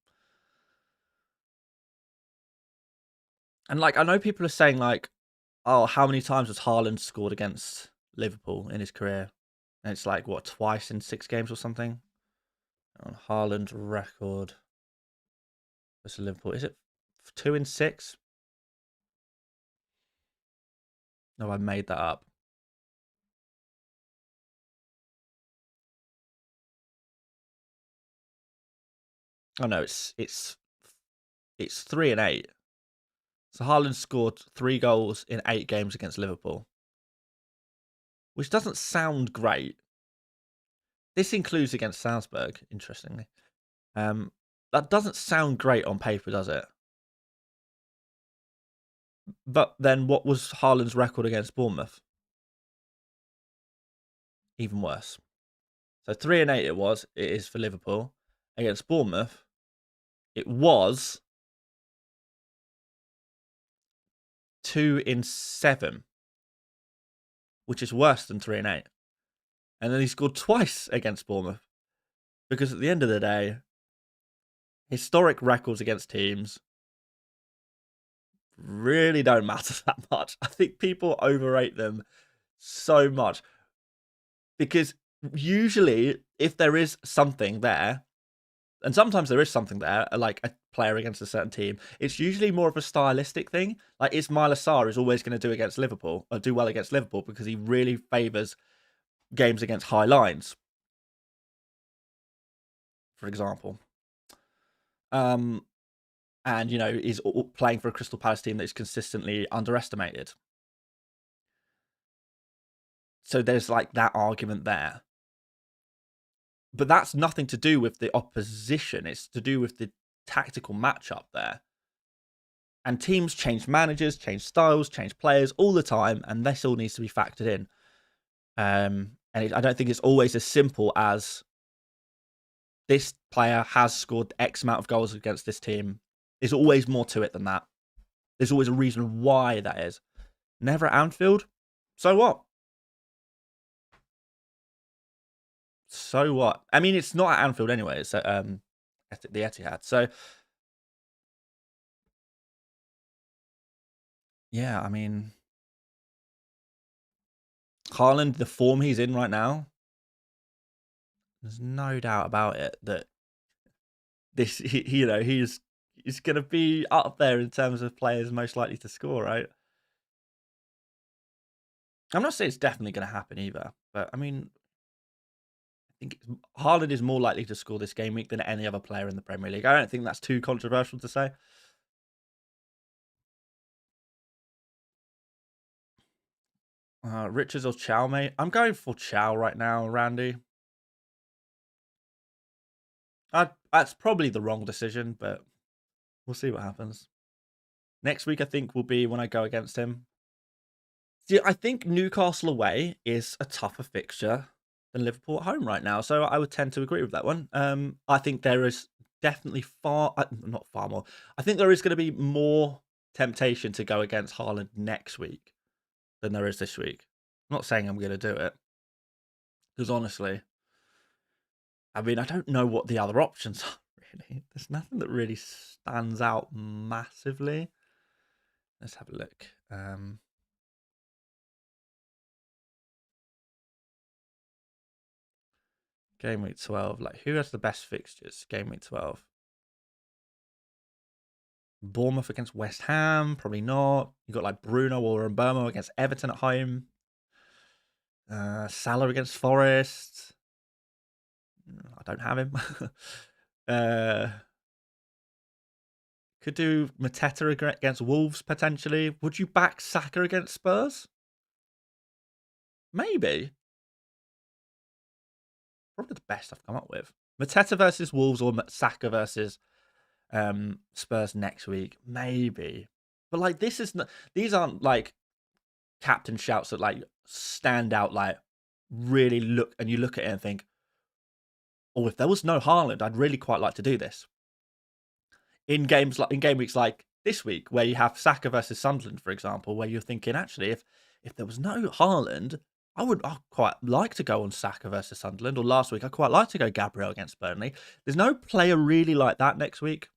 And like, I know people are saying like, oh, how many times has Haaland scored against Liverpool in his career? And it's like, what, twice in 6 games or something? On Haaland's record versus Liverpool. Is it 2 in 6? No, I made that up. Oh no, it's 3 and 8. So Haaland scored 3 goals in 8 games against Liverpool, which doesn't sound great. This includes against Salzburg, interestingly. That doesn't sound great on paper, does it? But then what was Haaland's record against Bournemouth? Even worse. So 3 and 8 it is for Liverpool. Against Bournemouth, it was 2 in 7, which is worse than 3 and 8. And then he scored twice against Bournemouth. Because at the end of the day, historic records against teams really don't matter that much. I think people overrate them so much. Because usually, if there is something there, and sometimes there is something there, like a player against a certain team, it's usually more of a stylistic thing. Like Ismail Assar is always going to do against Liverpool, or do well against Liverpool, because he really favours games against high lines, for example. And, is playing for a Crystal Palace team that is consistently underestimated. So there's like that argument there. But that's nothing to do with the opposition. It's to do with the tactical matchup there. And teams change managers, change styles, change players all the time, and this all needs to be factored in. And I don't think it's always as simple as this player has scored X amount of goals against this team. There's always more to it than that. There's always a reason why that is. Never at Anfield? So what? So what? I mean, it's not at Anfield anyway. It's at the Etihad. So, yeah, I mean, Haaland, the form he's in right now, there's no doubt about it that this, he's going to be up there in terms of players most likely to score, right? I'm not saying it's definitely going to happen either, but I mean, I think Haaland is more likely to score this game week than any other player in the Premier League. I don't think that's too controversial to say. Richards or Chow, mate? I'm going for Chow right now, Randy. That's probably the wrong decision, but we'll see what happens. Next week, I think, will be when I go against him. See, I think Newcastle away is a tougher fixture than Liverpool at home right now, so I would tend to agree with that one. I think there is definitely not far more. I think there is going to be more temptation to go against Haaland next week than there is this week. I'm not saying I'm going to do it, because honestly, I mean, I don't know what the other options are, really. There's nothing that really stands out massively. Let's have a look. Game week 12. Like, who has the best fixtures? Game week 12. Bournemouth against West Ham? Probably not. You got like Bruno or Mbomo against Everton at home. Salah against Forest. I don't have him. Could do Mateta against Wolves, potentially. Would you back Saka against Spurs? Maybe. Probably the best I've come up with. Mateta versus Wolves or Saka versus Spurs next week. Maybe. But, like, this is not, these aren't, like, captain shouts that, like, stand out, like, really look, and you look at it and think, oh, if there was no Haaland, I'd really quite like to do this. In games like in game weeks like this week, where you have Saka versus Sunderland, for example, where you're thinking, actually, if there was no Haaland, I'd quite like to go on Saka versus Sunderland. Or last week, I quite like to go Gabriel against Burnley. There's no player really like that next week.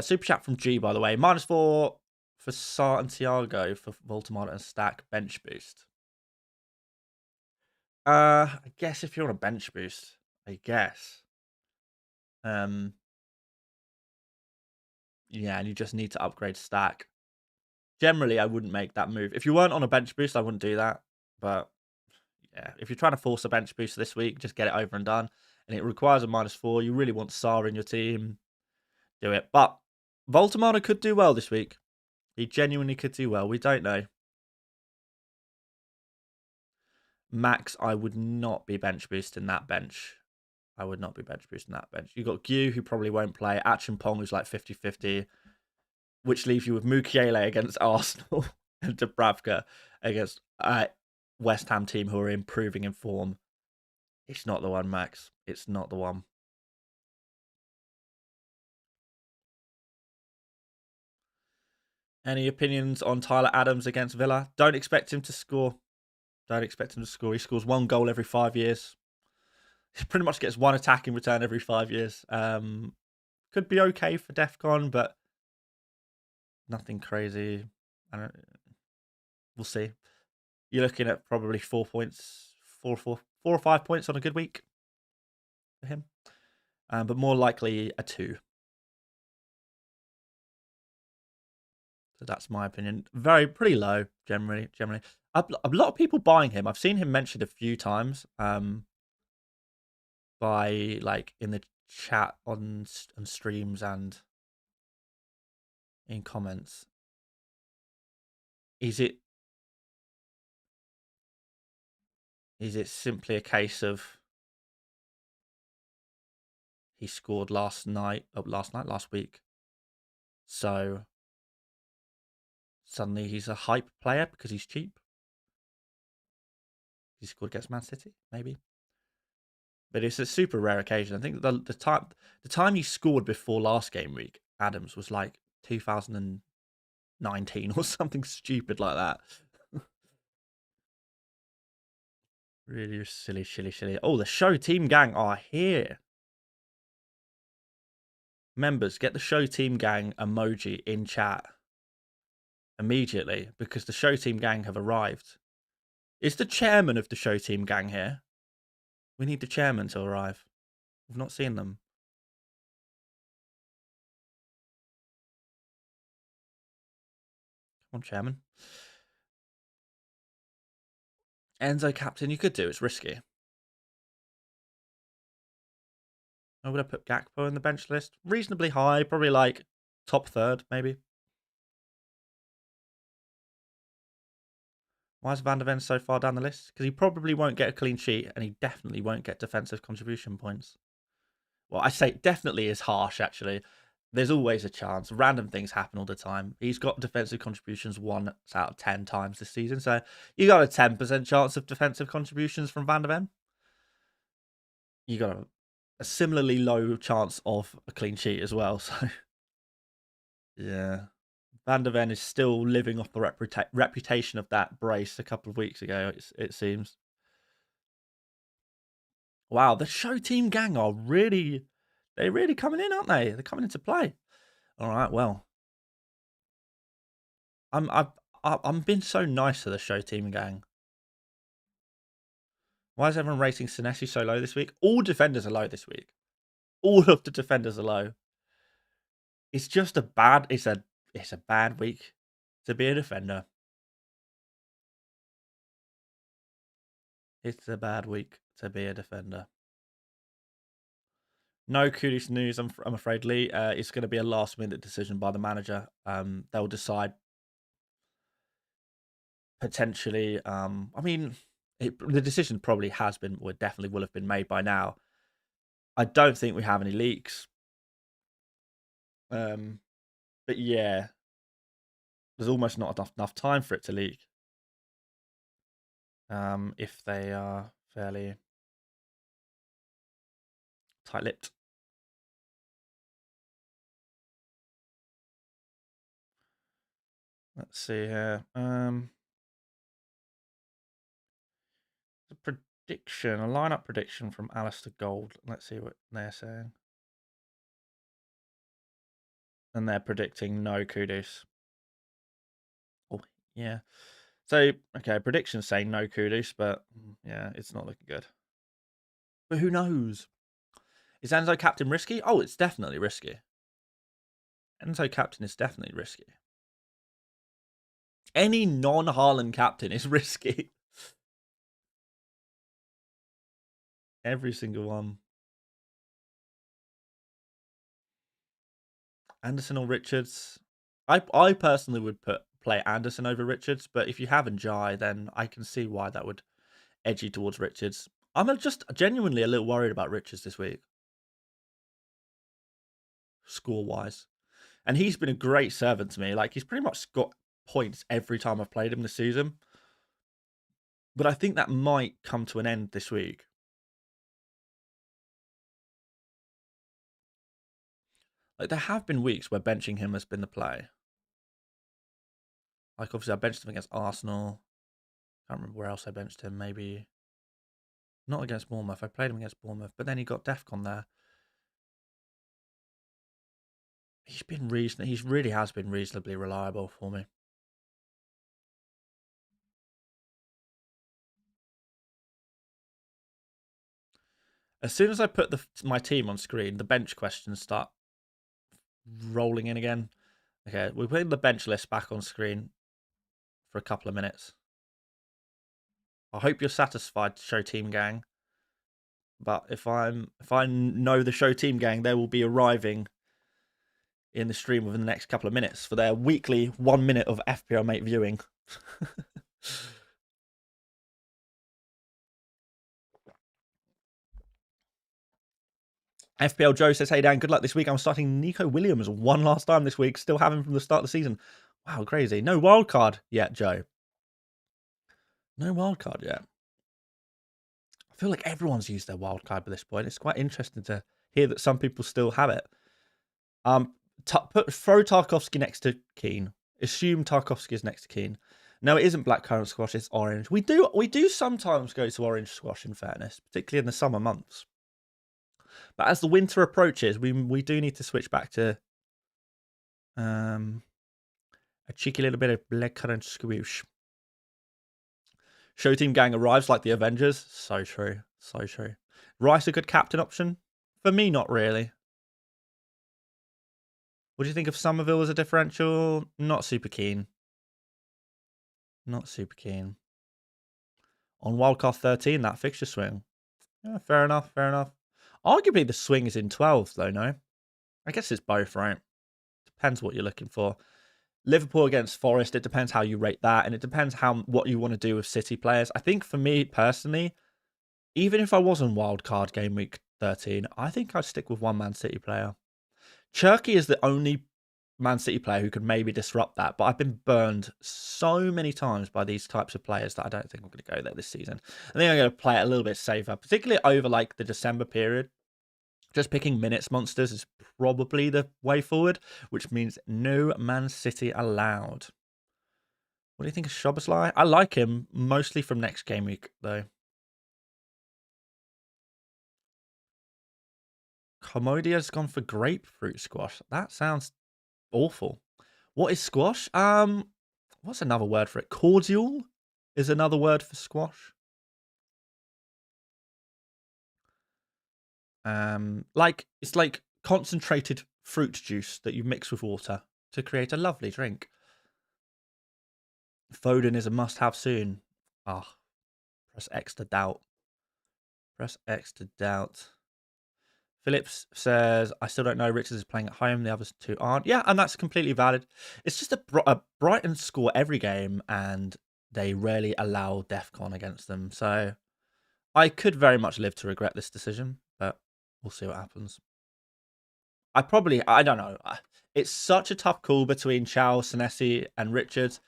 Super chat from G, by the way. -4 for Santiago for Voltamada and Stack bench boost. I guess if you're on a bench boost, I guess. Yeah, and you just need to upgrade Stack. Generally, I wouldn't make that move. If you weren't on a bench boost, I wouldn't do that. But yeah, if you're trying to force a bench boost this week, just get it over and done. And it requires a -4. You really want Sarr in your team, do it. But Voltamada could do well this week. He genuinely could do well. We don't know. Max, I would not be bench boosting that bench. I would not be bench boosting that bench. You've got Gu, who probably won't play. Achimpong, who's like 50-50. Which leaves you with Mukiele against Arsenal and Dubravka against West Ham team who are improving in form. It's not the one, Max. It's not the one. Any opinions on Tyler Adams against Villa? Don't expect him to score. Don't expect him to score. He scores 1 goal every 5 years. He pretty much gets 1 attack in return every 5 years. Could be okay for DEFCON, but nothing crazy. We'll see. You're looking at probably 4 points, 4 or 5 points on a good week for him. But more likely a 2. So that's my opinion. Pretty low, generally. A lot of people buying him. I've seen him mentioned a few times by, like, in the chat on streams and in comments. Is it simply a case of he scored last week, so suddenly he's a hype player because he's cheap? He scored against Man City, maybe. But it's a super rare occasion. I think the time he scored before last game week, Adams, was like 2019 or something stupid like that. Really silly. Oh, the show team gang are here. Members, get the show team gang emoji in chat immediately because the show team gang have arrived. Is the chairman of the show team gang here? We need the chairman to arrive. We've not seen them. Come on, chairman. Enzo captain, you could do. It's risky. I would have put Gakpo in the bench list. Reasonably high, probably like top 3rd, maybe. Why is Van der Ven so far down the list? Because he probably won't get a clean sheet and he definitely won't get defensive contribution points. Well, I say definitely is harsh, actually. There's always a chance. Random things happen all the time. He's got defensive contributions 1 out of 10 times this season. So you got a 10% chance of defensive contributions from Van der Ven. You got a similarly low chance of a clean sheet as well. So yeah. Van der Ven is still living off the reputation of that brace a couple of weeks ago, it seems. Wow, the show team gang are they're really coming in, aren't they? They're coming into play. All right, well, I'm being so nice to the show team gang. Why is everyone rating Senesi so low this week? All defenders are low this week. All of the defenders are low. It's just it's a bad week to be a defender. It's a bad week to be a defender. No Kudus news, I'm afraid, Lee. It's going to be a last-minute decision by the manager. They'll decide potentially. I mean, the decision probably has been, or definitely will have been made by now. I don't think we have any leaks. But yeah, there's almost not enough time for it to leak. If they are fairly tight-lipped. Let's see here. A prediction, a lineup prediction from Alistair Gold. Let's see what they're saying. And they're predicting no Kudus. Oh, yeah. So, okay, predictions say no Kudus, but yeah, it's not looking good. But who knows? Is Enzo captain risky? Oh, it's definitely risky. Enzo captain is definitely risky. Any non-Haaland captain is risky. Every single one. Anderson or Richards? I personally would play Anderson over Richards, but if you have Njai, then I can see why that would edge you towards Richards. I'm just genuinely a little worried about Richards this week, score-wise. And he's been a great servant to me. Like, he's pretty much got points every time I've played him this season. But I think that might come to an end this week. Like, there have been weeks where benching him has been the play. Like, obviously, I benched him against Arsenal. Can't remember where else I benched him. Maybe not against Bournemouth. I played him against Bournemouth, but then he got Defcon there. He's been reasonable. He really has been reasonably reliable for me. As soon as I put my team on screen, the bench questions start rolling in again. Okay, we're putting the bench list back on screen for a couple of minutes. I hope you're satisfied, Show Team Gang. But if I know the Show Team Gang, they will be arriving in the stream within the next couple of minutes for their weekly 1 minute of FPL Mate viewing. FPL Joe says, hey Dan, good luck this week. I'm starting Nico Williams one last time this week. Still have him from the start of the season. Wow, crazy. No wildcard yet, Joe. No wildcard yet. I feel like everyone's used their wildcard by this point. It's quite interesting to hear that some people still have it. Throw Tarkovsky next to Keane. Assume Tarkovsky is next to Keane. No, it isn't blackcurrant squash, it's orange. We do sometimes go to orange squash, in fairness, particularly in the summer months. But as the winter approaches, we do need to switch back to a cheeky little bit of blackcurrant squash. Show Team Gang arrives like the Avengers. So true. So true. Rice a good captain option? For me, not really. What do you think of Somerville as a differential? Not super keen. Not super keen. On Wildcard 13, that fixture swing. Yeah, fair enough, fair enough. Arguably, the swing is in 12, though, no? I guess it's both, right? Depends what you're looking for. Liverpool against Forest, it depends how you rate that, and it depends what you want to do with City players. I think for me, personally, even if I was on Wildcard Game Week 13, I think I'd stick with one Man City player. Cherky is the only Man City player who could maybe disrupt that, but I've been burned so many times by these types of players that I don't think I'm going to go there this season. I think I'm going to play it a little bit safer, particularly over like the December period. Just picking minutes monsters is probably the way forward, which means no Man City allowed. What do you think of Szoboszlai? I like him mostly from next game week, though. Comodia's gone for grapefruit squash. That sounds awful. What is squash? What's another word for it? Cordial is another word for squash. It's like concentrated fruit juice that you mix with water to create a lovely drink. Foden is a must-have soon. Press X to doubt. Press X to doubt. Phillips says, I still don't know. Richards is playing at home. The others two aren't. Yeah, and that's completely valid. It's just a Brighton score every game, and they rarely allow DEFCON against them. So I could very much live to regret this decision, but we'll see what happens. I don't know. It's such a tough call between Chow, Senesi, and Richards.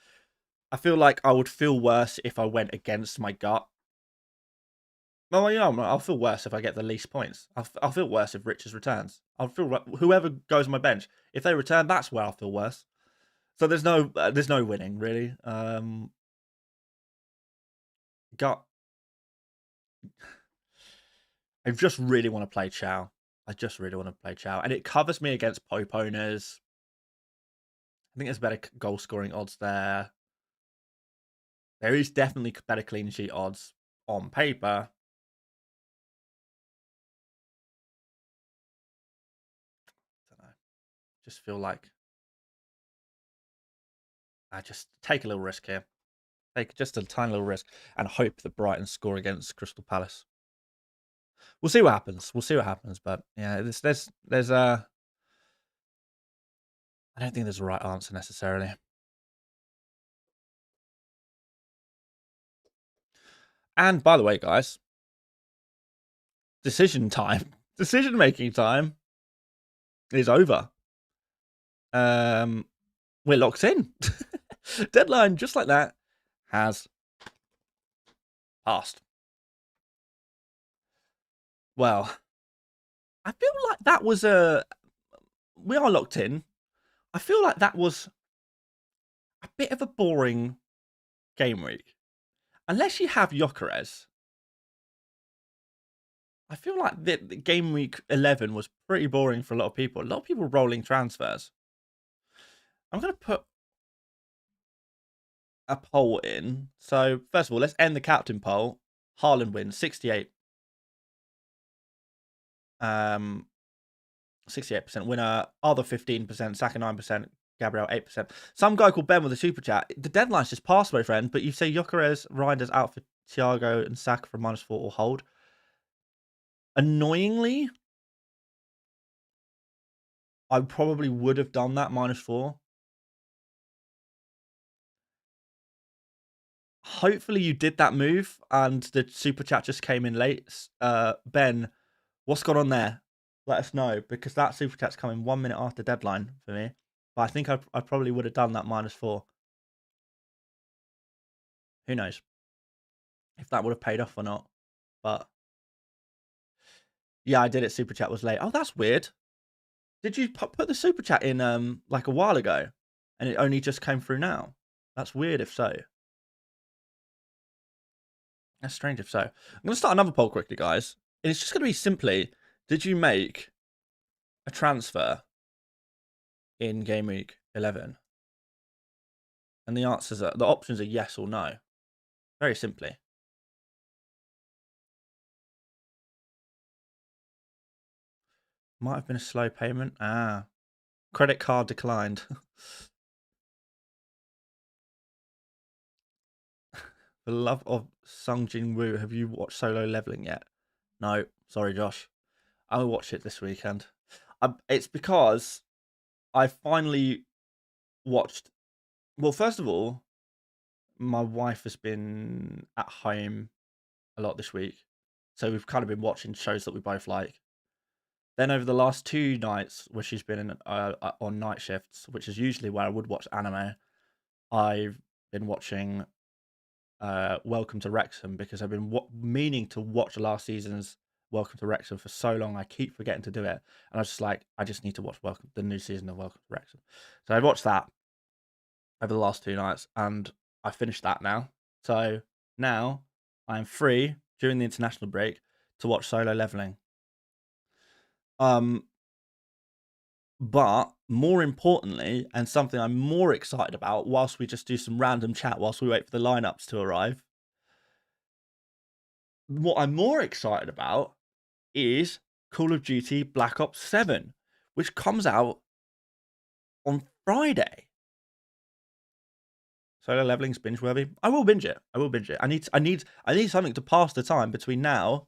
I feel like I would feel worse if I went against my gut. Well, you know, I'll feel worse if I get the least points. I'll feel worse if Richards returns. I'll feel whoever goes on my bench, if they return, that's where I'll feel worse. So there's no winning really. Gut. I just really want to play Chow. And it covers me against Pope owners. I think there's better goal scoring odds there. There is definitely better clean sheet odds on paper. I don't know. Just feel like I just take a little risk here. Take just a tiny little risk and hope that Brighton score against Crystal Palace. We'll see what happens. But yeah, there's I don't think there's a right answer necessarily. And by the way, guys, decision making time is over. We're locked in. Deadline, just like that, has passed. Well, I feel like that was we are locked in. I feel like that was a bit of a boring game week. Unless you have Gyökeres, I feel like the game week 11 was pretty boring for a lot of people. A lot of people rolling transfers. I'm going to put a poll in. So, first of all, let's end the captain poll. Haaland wins 68. 68% winner. Other 15%. Saka 9%. Gabriel 8%. Some guy called Ben with a super chat. The deadline's just passed, my friend. But you say Gyökeres, Reinders out for Thiago and Saka for -4 or hold. Annoyingly, I probably would have done that -4. Hopefully you did that move and the super chat just came in late. Ben, what's gone on there? Let us know, because that super chat's coming 1 minute after deadline for me. But I think I probably would have done that -4. Who knows if that would have paid off or not. But yeah, I did it. Super chat was late. Oh, that's weird. Did you put the super chat in like a while ago and it only just came through now? That's weird if so. That's strange if so. I'm going to start another poll quickly, guys. And it's just going to be simply, did you make a transfer in game week 11? And the options are yes or no. Very simply. Might have been a slow payment. Credit card declined. For the love of Sung Jin Woo, have you watched Solo Leveling yet? No, sorry, Josh. I'll watch it this weekend. It's because I finally watched. Well, first of all, my wife has been at home a lot this week, so we've kind of been watching shows that we both like. Then over the last 2 nights, where she's been on night shifts, which is usually where I would watch anime, I've been watching Welcome to Wrexham, because I've been meaning to watch last season's Welcome to Wrexham for so long. I keep forgetting to do it, and I was just like, I just need to watch the new season of Welcome to Wrexham. So I watched that over the last 2 nights, and I finished that now. So now I'm free during the international break to watch Solo Leveling. But more importantly, and something I'm more excited about, whilst we just do some random chat whilst we wait for the lineups to arrive, what I'm more excited about is Call of Duty Black Ops 7, which comes out on Friday. Solo leveling's binge worthy. I will binge it. I will binge it. I need something to pass the time between now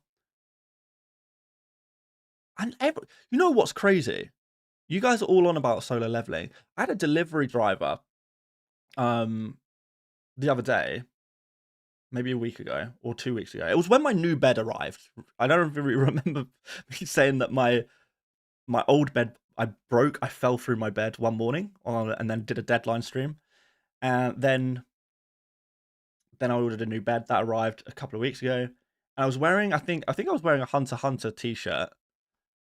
and you know what's crazy? You guys are all on about solo leveling. I had a delivery driver the other day, maybe a week ago or 2 weeks ago. It was when my new bed arrived. I don't really remember me saying that my old bed I fell through my bed one morning and then did a deadline stream. And then I ordered a new bed that arrived a couple of weeks ago. And I was wearing, I think I was wearing a Hunter x Hunter t-shirt.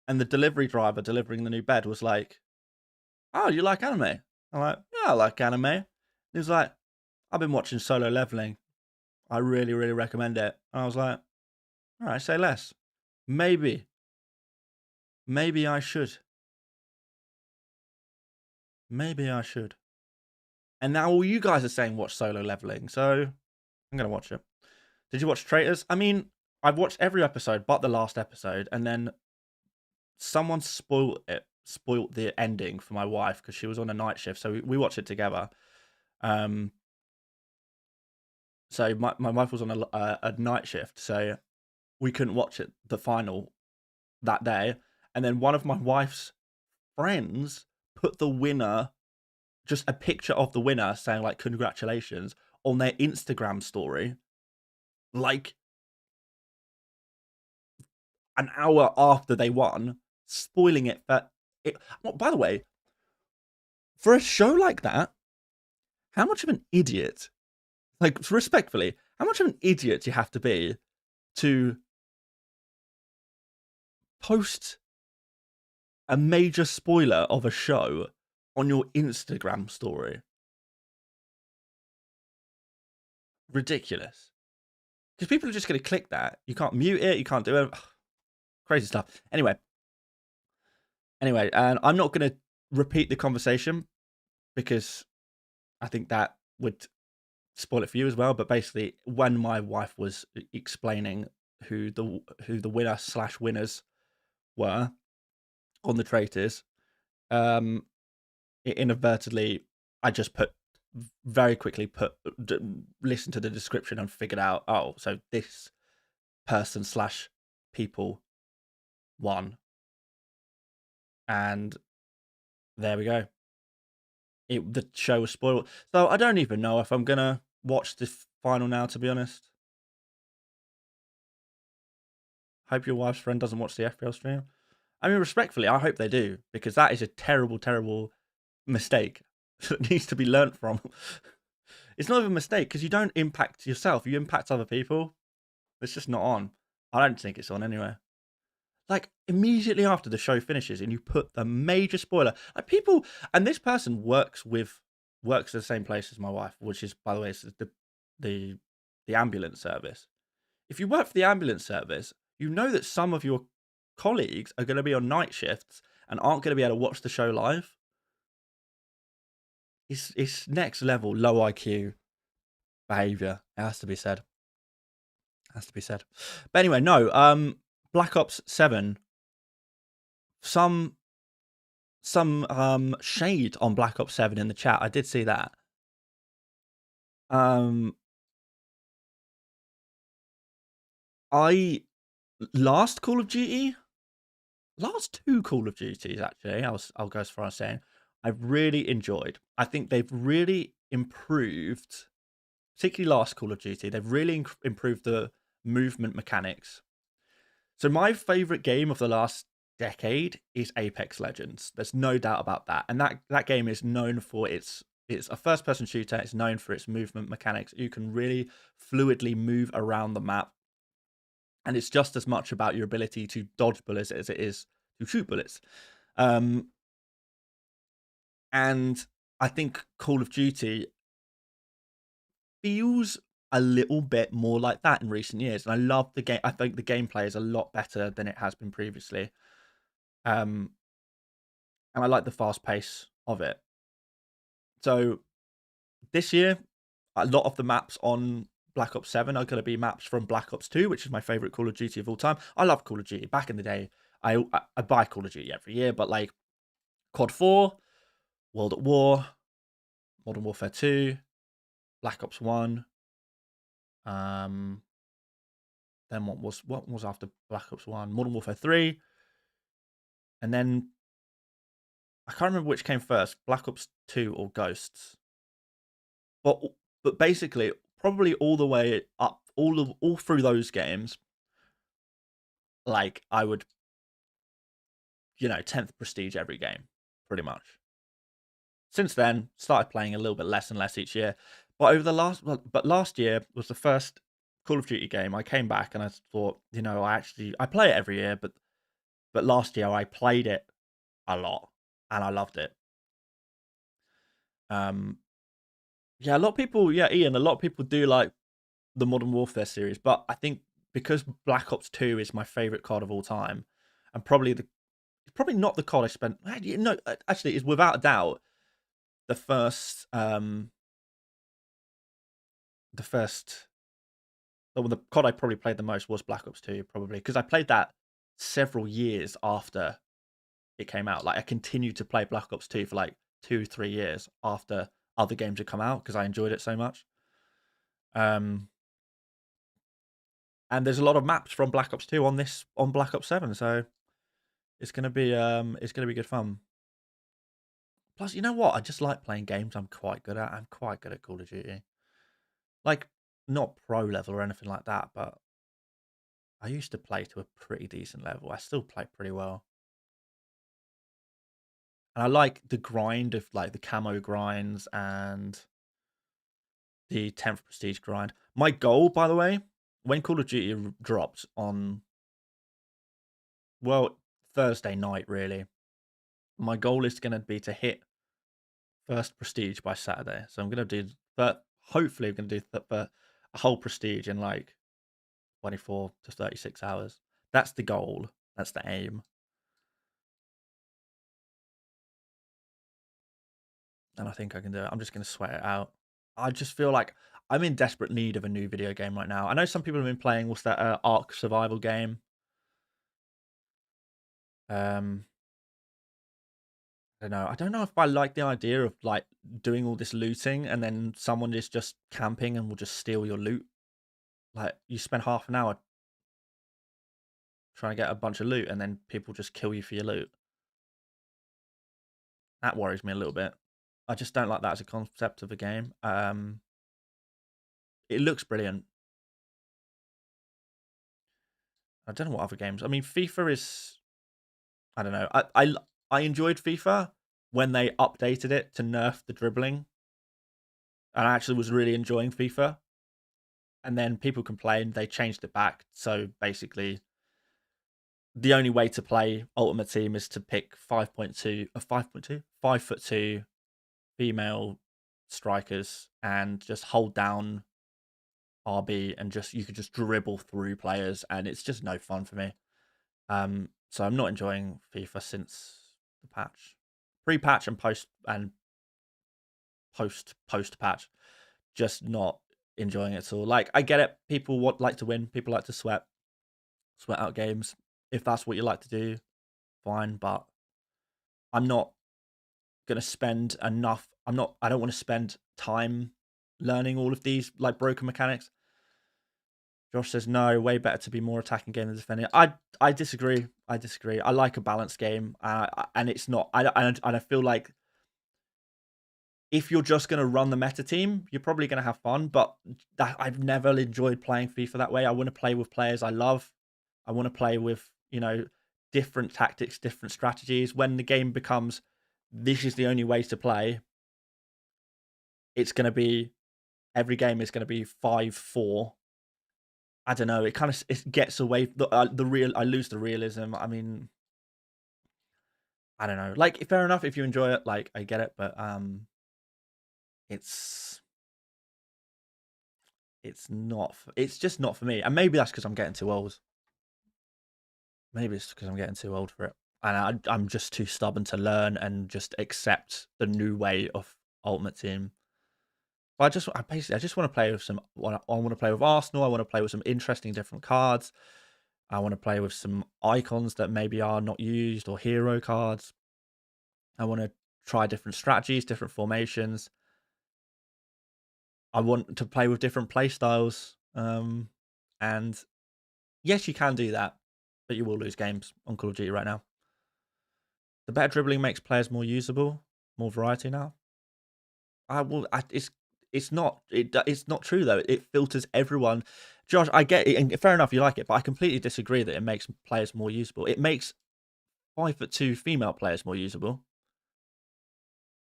And the delivery driver delivering the new bed was like, "Oh, you like anime?" I'm like, "Yeah, I like anime." He was like, "I've been watching Solo Leveling. I really, really recommend it." And I was like, "All right, say less. Maybe I should. Maybe I should." And now all you guys are saying watch Solo Leveling, so I'm gonna watch it. Did you watch Traitors? I mean, I've watched every episode but the last episode, and then someone spoiled the ending for my wife because she was on a night shift, so we watched it together. So my wife was on a night shift, so we couldn't watch it the final that day. And then one of my wife's friends put the winner, just a picture of the winner saying like congratulations on their Instagram story, like an hour after they won, spoiling it for it. Well, by the way, for a show like that, how much of an idiot, like respectfully, how much of an idiot do you have to be to post a major spoiler of a show on your Instagram story? Ridiculous. Because people are just going to click that. You can't mute it. You can't do it. Ugh, crazy stuff. Anyway, and I'm not going to repeat the conversation because I think that would spoil it for you as well. But basically, when my wife was explaining who the winner / winners were on the Traitors, inadvertently, I just very quickly listened to the description and figured out, oh, so this person / people won. And there we go. The show was spoiled. So I don't even know if I'm going to watch the final now, to be honest. Hope your wife's friend doesn't watch the FPL stream. I mean, respectfully, I hope they do, because that is a terrible, terrible mistake that needs to be learnt from. It's not even a mistake because you don't impact yourself. You impact other people. It's just not on. I don't think it's on anyway. Like, immediately after the show finishes and you put the major spoiler, like people, and this person works at the same place as my wife, which is, by the way, it's the ambulance service. If you work for the ambulance service, you know that some of your colleagues are going to be on night shifts and aren't going to be able to watch the show live. It's next level low IQ behavior. It has to be said. But anyway, no. Black Ops 7. Some shade on Black Ops 7 in the chat. I did see that. Last Call of Duty, last 2 Call of Duties actually, I'll go as far as saying I've really enjoyed. I think they've really improved, particularly last Call of Duty. They've really improved the movement mechanics. So my favorite game of the last decade is Apex Legends. There's no doubt about that. And that game is known for it's a first-person shooter. It's known for its movement mechanics. You can really fluidly move around the map. And it's just as much about your ability to dodge bullets as it is to shoot bullets. And I think Call of Duty feels a little bit more like that in recent years. And I love the game. I think the gameplay is a lot better than it has been previously. And I like the fast pace of it. So this year, a lot of the maps on Black Ops 7 are going to be maps from Black Ops 2, which is my favorite Call of Duty of all time. I love Call of Duty. Back in the day, I buy Call of Duty every year, but like COD 4, World at War, Modern Warfare 2, Black Ops 1. Then what was after Black Ops 1? Modern Warfare 3. And then I can't remember which came first, Black Ops 2 or Ghosts. But basically, probably all the way up, all through those games, like I would, 10th prestige every game, pretty much. Since then, started playing a little bit less and less each year. But last year was the first Call of Duty game. I came back and I thought, I play it every year, but last year I played it a lot and I loved it. Yeah, a lot of people, Ian, a lot of people do like the Modern Warfare series, but I think because Black Ops 2 is my favorite COD of all time, and probably not the COD I spent. No, actually, is without a doubt the first the COD I probably played the most was Black Ops 2, probably because I played that several years after it came out. Like I continued to play Black Ops 2 for like 2-3 years after other games had come out because I enjoyed it so much. And there's a lot of maps from Black Ops 2 on Black Ops 7, so it's gonna be good fun. Plus, you know what? I just like playing games I'm quite good at. I'm quite good at Call of Duty. Like, not pro level or anything like that, but I used to play to a pretty decent level. I still play pretty well. And I like the grind of like the camo grinds and the 10th prestige grind. My goal, by the way, when Call of Duty dropped on, well, Thursday night, really, my goal is going to be to hit first prestige by Saturday. So I'm going to do, but hopefully I'm going to do a whole prestige in like 24 to 36 hours. That's the goal. That's the aim. And I think I can do it. I'm just going to sweat it out. I just feel like I'm in desperate need of a new video game right now. I know some people have been playing, what's that, Ark survival game? I don't know. I don't know if I like the idea of like doing all this looting and then someone is just camping and will just steal your loot. Like you spend half an hour trying to get a bunch of loot and then people just kill you for your loot. That worries me a little bit. I just don't like that as a concept of a game. It looks brilliant. I don't know what other games. I mean, FIFA is. I don't know. I enjoyed FIFA when they updated it to nerf the dribbling, and I actually was really enjoying FIFA. And then people complained they changed it back. So basically, the only way to play Ultimate Team is to pick 5'2" female strikers and just hold down RB and you could just dribble through players, and it's just no fun for me. So I'm not enjoying FIFA since the patch, pre-patch and post patch. Just not enjoying it at all. Like I get it, people like to win, people like to sweat out games. If that's what you like to do, fine. But I'm not gonna spend enough. I don't want to spend time learning all of these like broken mechanics. Josh says no, way better to be more attacking game than defending. I disagree. I like a balanced game, and it's not. I feel like if you're just going to run the meta team, you're probably going to have fun. But I've never enjoyed playing FIFA that way. I want to play with players I love. I want to play with different tactics, different strategies. When the game becomes this is the only way to play, it's going to be every game is going to be 5-4. I don't know. It gets away the real. I lose the realism. I mean, I don't know. Like, fair enough if you enjoy it. Like, I get it, but it's not. It's just not for me. And maybe that's because I'm getting too old. Maybe it's because I'm getting too old for it, and I'm just too stubborn to learn and just accept the new way of Ultimate Team. I just want to play with some. I want to play with Arsenal. I want to play with some interesting different cards. I want to play with some icons that maybe are not used or hero cards. I want to try different strategies, different formations. I want to play with different play styles. And yes, you can do that, but you will lose games on Call of Duty right now. The better dribbling makes players more usable, more variety now. It's not true though. It filters everyone. Josh, I get it, and fair enough, you like it, but I completely disagree that it makes players more usable. It makes 5'2" female players more usable.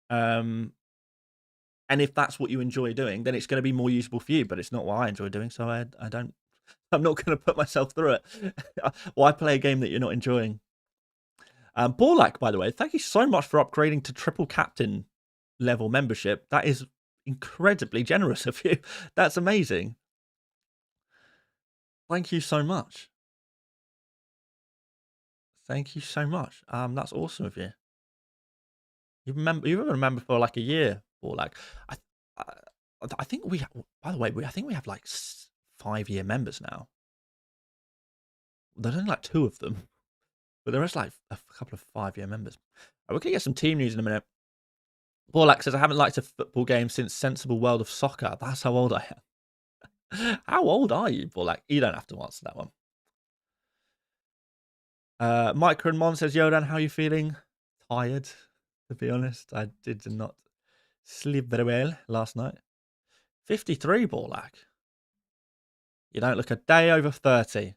And if that's what you enjoy doing, then it's going to be more usable for you. But it's not what I enjoy doing, so I don't. I'm not going to put myself through it. Why play a game that you're not enjoying? Borlak, by the way, thank you so much for upgrading to triple captain level membership. That is incredibly generous of you. That's amazing. Thank you so much. Thank you so much. That's awesome of you. You've remember for like a year, Borlak. I think we. By the way, I think we have like 5-year members now. There's only like 2 of them, but there is like a couple of 5-year members. We're gonna get some team news in a minute. Borlak says, I haven't liked a football game since Sensible World of Soccer. That's how old I am. How old are you, Borlak? You don't have to answer that one. Micro and Mon says, Yodan, how are you feeling? Tired, to be honest. I did not sleep very well last night. 53, Borlak. You don't look a day over 30.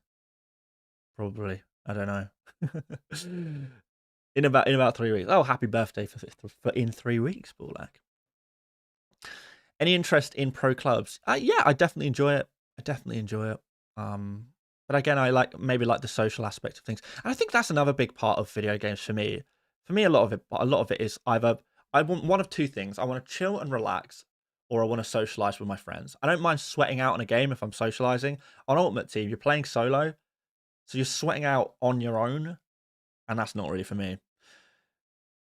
Probably. I don't know. in about 3 weeks. Oh, happy birthday for in 3 weeks, Borlak. Any interest in pro clubs? Yeah, I definitely enjoy it. But again, I like the social aspect of things, and I think that's another big part of video games for me. For me, a lot of it is either I want one of 2 things: I want to chill and relax, or I want to socialize with my friends. I don't mind sweating out in a game if I'm socializing. On Ultimate Team, you're playing solo, so you're sweating out on your own, and that's not really for me.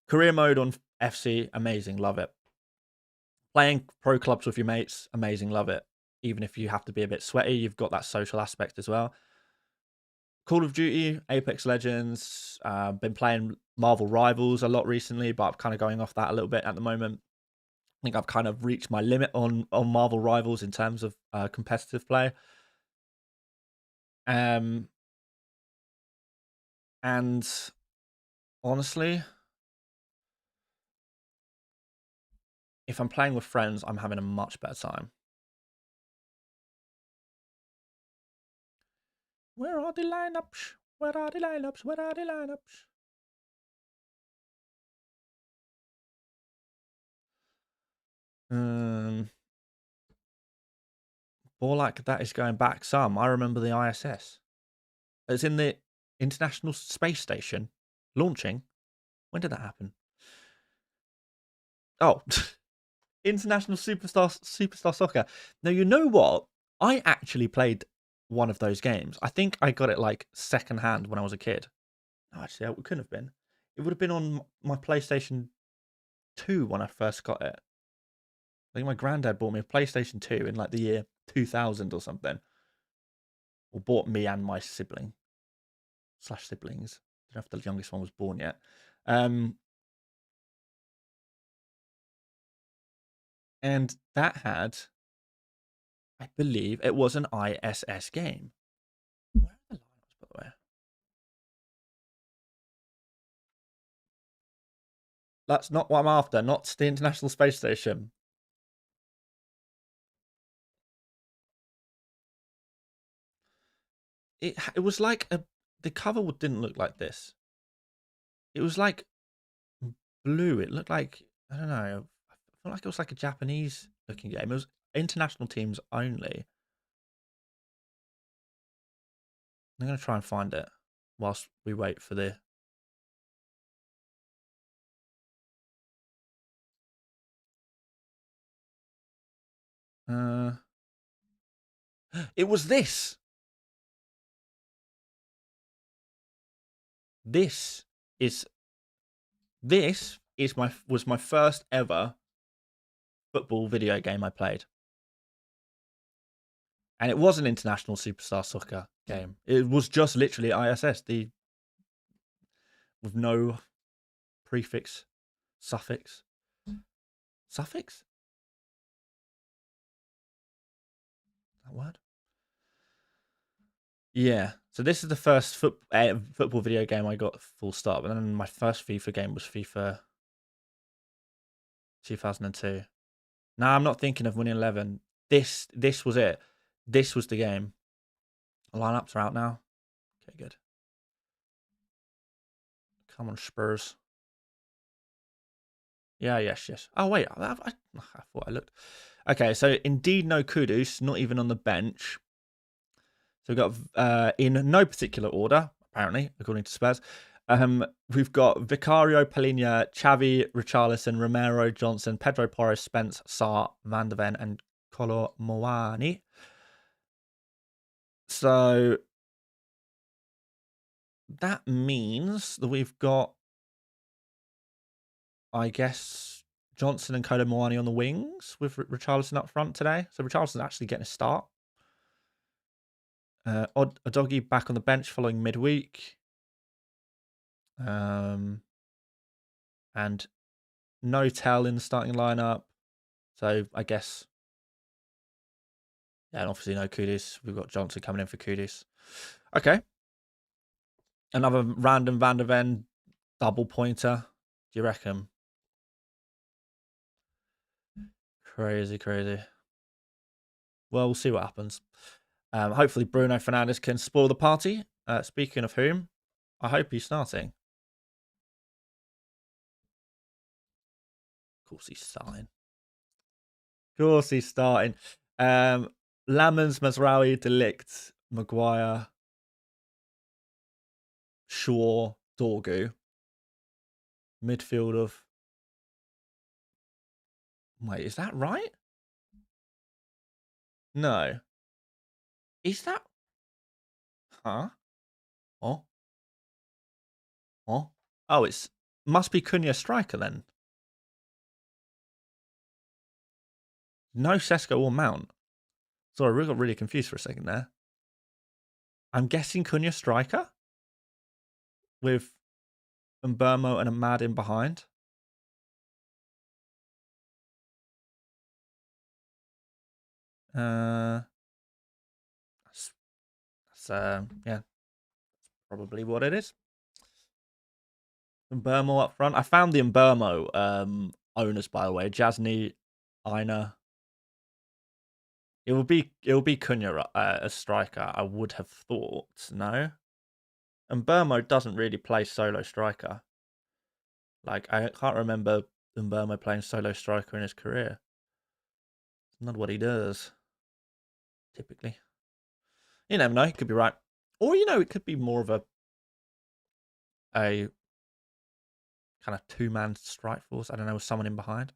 Career mode on FC, amazing, love it. Playing pro clubs with your mates, amazing, love it. Even if you have to be a bit sweaty, you've got that social aspect as well. Call of Duty, Apex Legends, been playing Marvel Rivals a lot recently, but I'm kind of going off that a little bit at the moment. I think I've kind of reached my limit on Marvel Rivals in terms of competitive play. And honestly, if I'm playing with friends, I'm having a much better time. Where are the lineups? Where are the lineups? Where are the lineups? Borlak, that is going back some. I remember the ISS. It's in the International Space Station launching. When did that happen? Oh, International Superstar Soccer. Now, you know what? I actually played one of those games. I think I got it like secondhand when I was a kid. No, actually, it couldn't have been. It would have been on my PlayStation 2 when I first got it. I think my granddad bought me a PlayStation 2 in like the year 2000 or something. Or bought me and my sibling. / siblings. I don't know if the youngest one was born yet. And that had, I believe, it was an ISS game. Where are the lineups, by the way? That's not what I'm after. Not the International Space Station. It was like the cover didn't look like this. It was like blue. It looked like, I don't know. I felt like it was like a Japanese looking game. It was international teams only. I'm going to try and find it whilst we wait for the... It was this. This was my first ever football video game I played. And it was an International Superstar Soccer game. It was just literally ISS, with no prefix, suffix. Suffix? word? Yeah. So this is the first football video game I got full stop, and then my first FIFA game was FIFA 2002. No, I'm not thinking of winning 11. This was it. This was the game. The lineups are out now. Okay, good. Come on, Spurs. Yeah, yes. Oh, wait. I thought I looked. Okay, so indeed no Kudus, not even on the bench. So we've got, in no particular order, apparently, according to Spurs, we've got Vicario, Palhinha, Xavi, Richarlison, Romero, Johnson, Pedro Porro, Spence, Sarr, Van der Ven, and Kolo Muani. So that means that we've got, I guess, Johnson and Kolo Muani on the wings with Richarlison up front today. So Richarlison's actually getting a start. Odoggy back on the bench following midweek. And no Tell in the starting lineup. So I guess, yeah, and obviously no Kudus. We've got Johnson coming in for Kudus. Okay. Another random Van der Ven double pointer. Do you reckon? Crazy. Well, we'll see what happens. Hopefully Bruno Fernandes can spoil the party. Speaking of whom, I hope he's starting. Of course he's starting. Lamens, Mazraoui, De Ligt, Maguire, Shaw, Dorgu. Midfield of... Wait, is that right? No. Is that... Huh? Oh? Oh, it's... Must be Cunha striker then. No Sesko or Mount. Sorry, I got really confused for a second there. I'm guessing Cunha striker? With Mbermo and Ahmad in behind. Yeah, probably what it is. Mbermo up front. I found the Mbermo owners, by the way. Jasny, Aina. It will be Cunha a striker, I would have thought, no? And Mbermo doesn't really play solo striker. Like, I can't remember Mbermo playing solo striker in his career. It's not what he does, typically. You never know, he could be right. Or, it could be more of a kind of two-man strike force. I don't know, with someone in behind.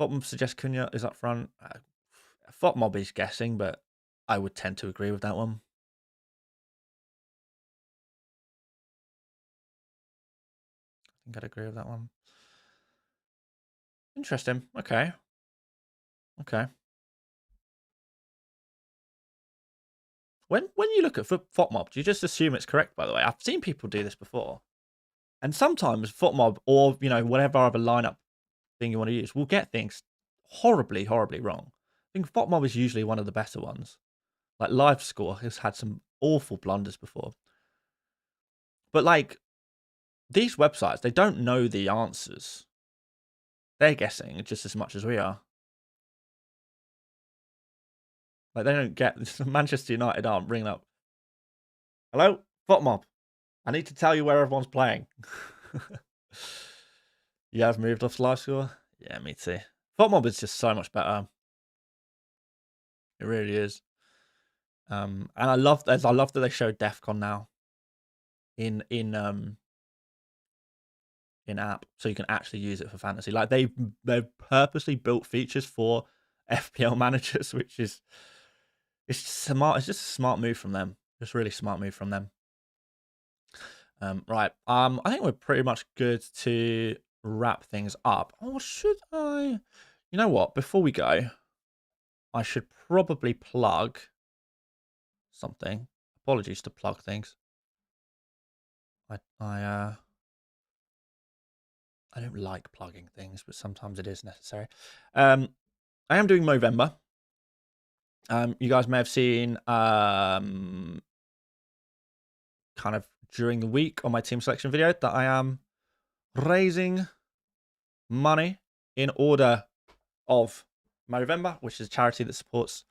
Fotmob suggests Cunha is up front. Fotmob is guessing, but I would tend to agree with that one. I think I'd agree with that one. Interesting. Okay. When you look at Fotmob, do you just assume it's correct, by the way? I've seen people do this before. And sometimes Fotmob or, whatever other lineup thing you want to use will get things horribly wrong. I think Fotmob is usually one of the better ones. Like Live Score has had some awful blunders before. But like these websites, they don't know the answers. They're guessing just as much as we are. Like they don't get Manchester United aren't ringing up. Hello, Fotmob. I need to tell you where everyone's playing. You have moved off Live Score? Yeah, me too. Fotmob is just so much better. It really is. And I love that they showed DEFCON now in app, so you can actually use it for fantasy. Like they've purposely built features for FPL managers, which is it's smart. It's just a smart move from them. Just really smart move from them. Right. I think we're pretty much good to wrap things up. Or should I? You know what? Before we go, I should probably plug something. Apologies to plug things. I don't like plugging things, but sometimes it is necessary. I am doing Movember. You guys may have seen kind of during the week on my team selection video that I am raising money in order of Movember, which is a charity that supports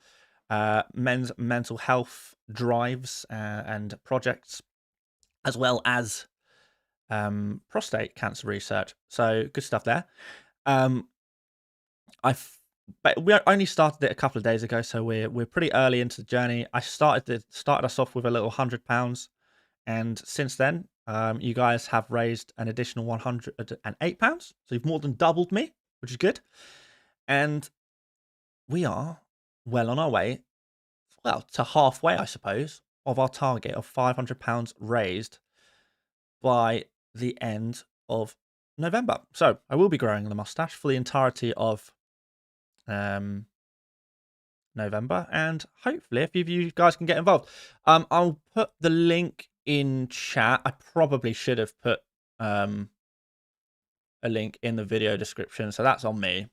men's mental health drives and projects, as well as prostate cancer research. So good stuff there. But we only started it a couple of days ago, so we're pretty early into the journey. I started us off with a little £100, and since then, you guys have raised an additional £108. So you've more than doubled me, which is good. And we are well on our way, well, to halfway, I suppose, of our target of £500 raised by the end of November. So I will be growing the mustache for the entirety of November, and hopefully a few of you guys can get involved. I'll put the link in chat. I probably should have put a link in the video description, so that's on me.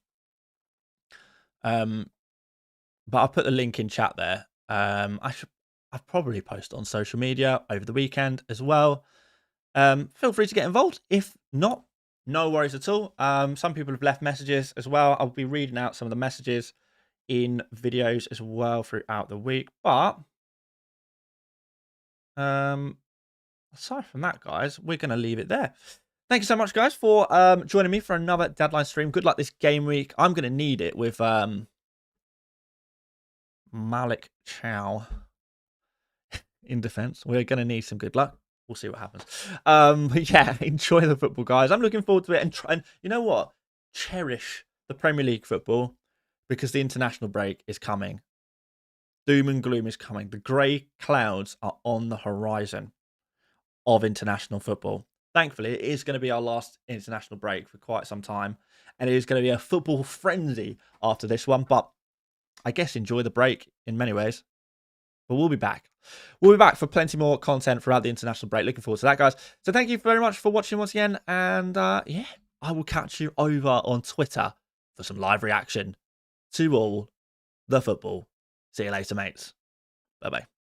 But I'll put the link in chat there. I'll probably post on social media over the weekend as well. Feel free to get involved. If not, no worries at all. Some people have left messages as well. I'll be reading out some of the messages in videos as well throughout the week. But aside from that, guys, we're going to leave it there. Thank you so much, guys, for joining me for another Deadline stream. Good luck this game week. I'm going to need it with Malik Chow in defense. We're going to need some good luck. We'll see what happens. But yeah, enjoy the football, guys. I'm looking forward to it. And you know what? Cherish the Premier League football, because the international break is coming. Doom and gloom is coming. The grey clouds are on the horizon of international football. Thankfully, it is going to be our last international break for quite some time. And it is going to be a football frenzy after this one. But I guess enjoy the break in many ways. But we'll be back. We'll be back for plenty more content throughout the international break. Looking forward to that, guys. So thank you very much for watching once again. And yeah, I will catch you over on Twitter for some live reaction to all the football. See you later, mates. Bye-bye.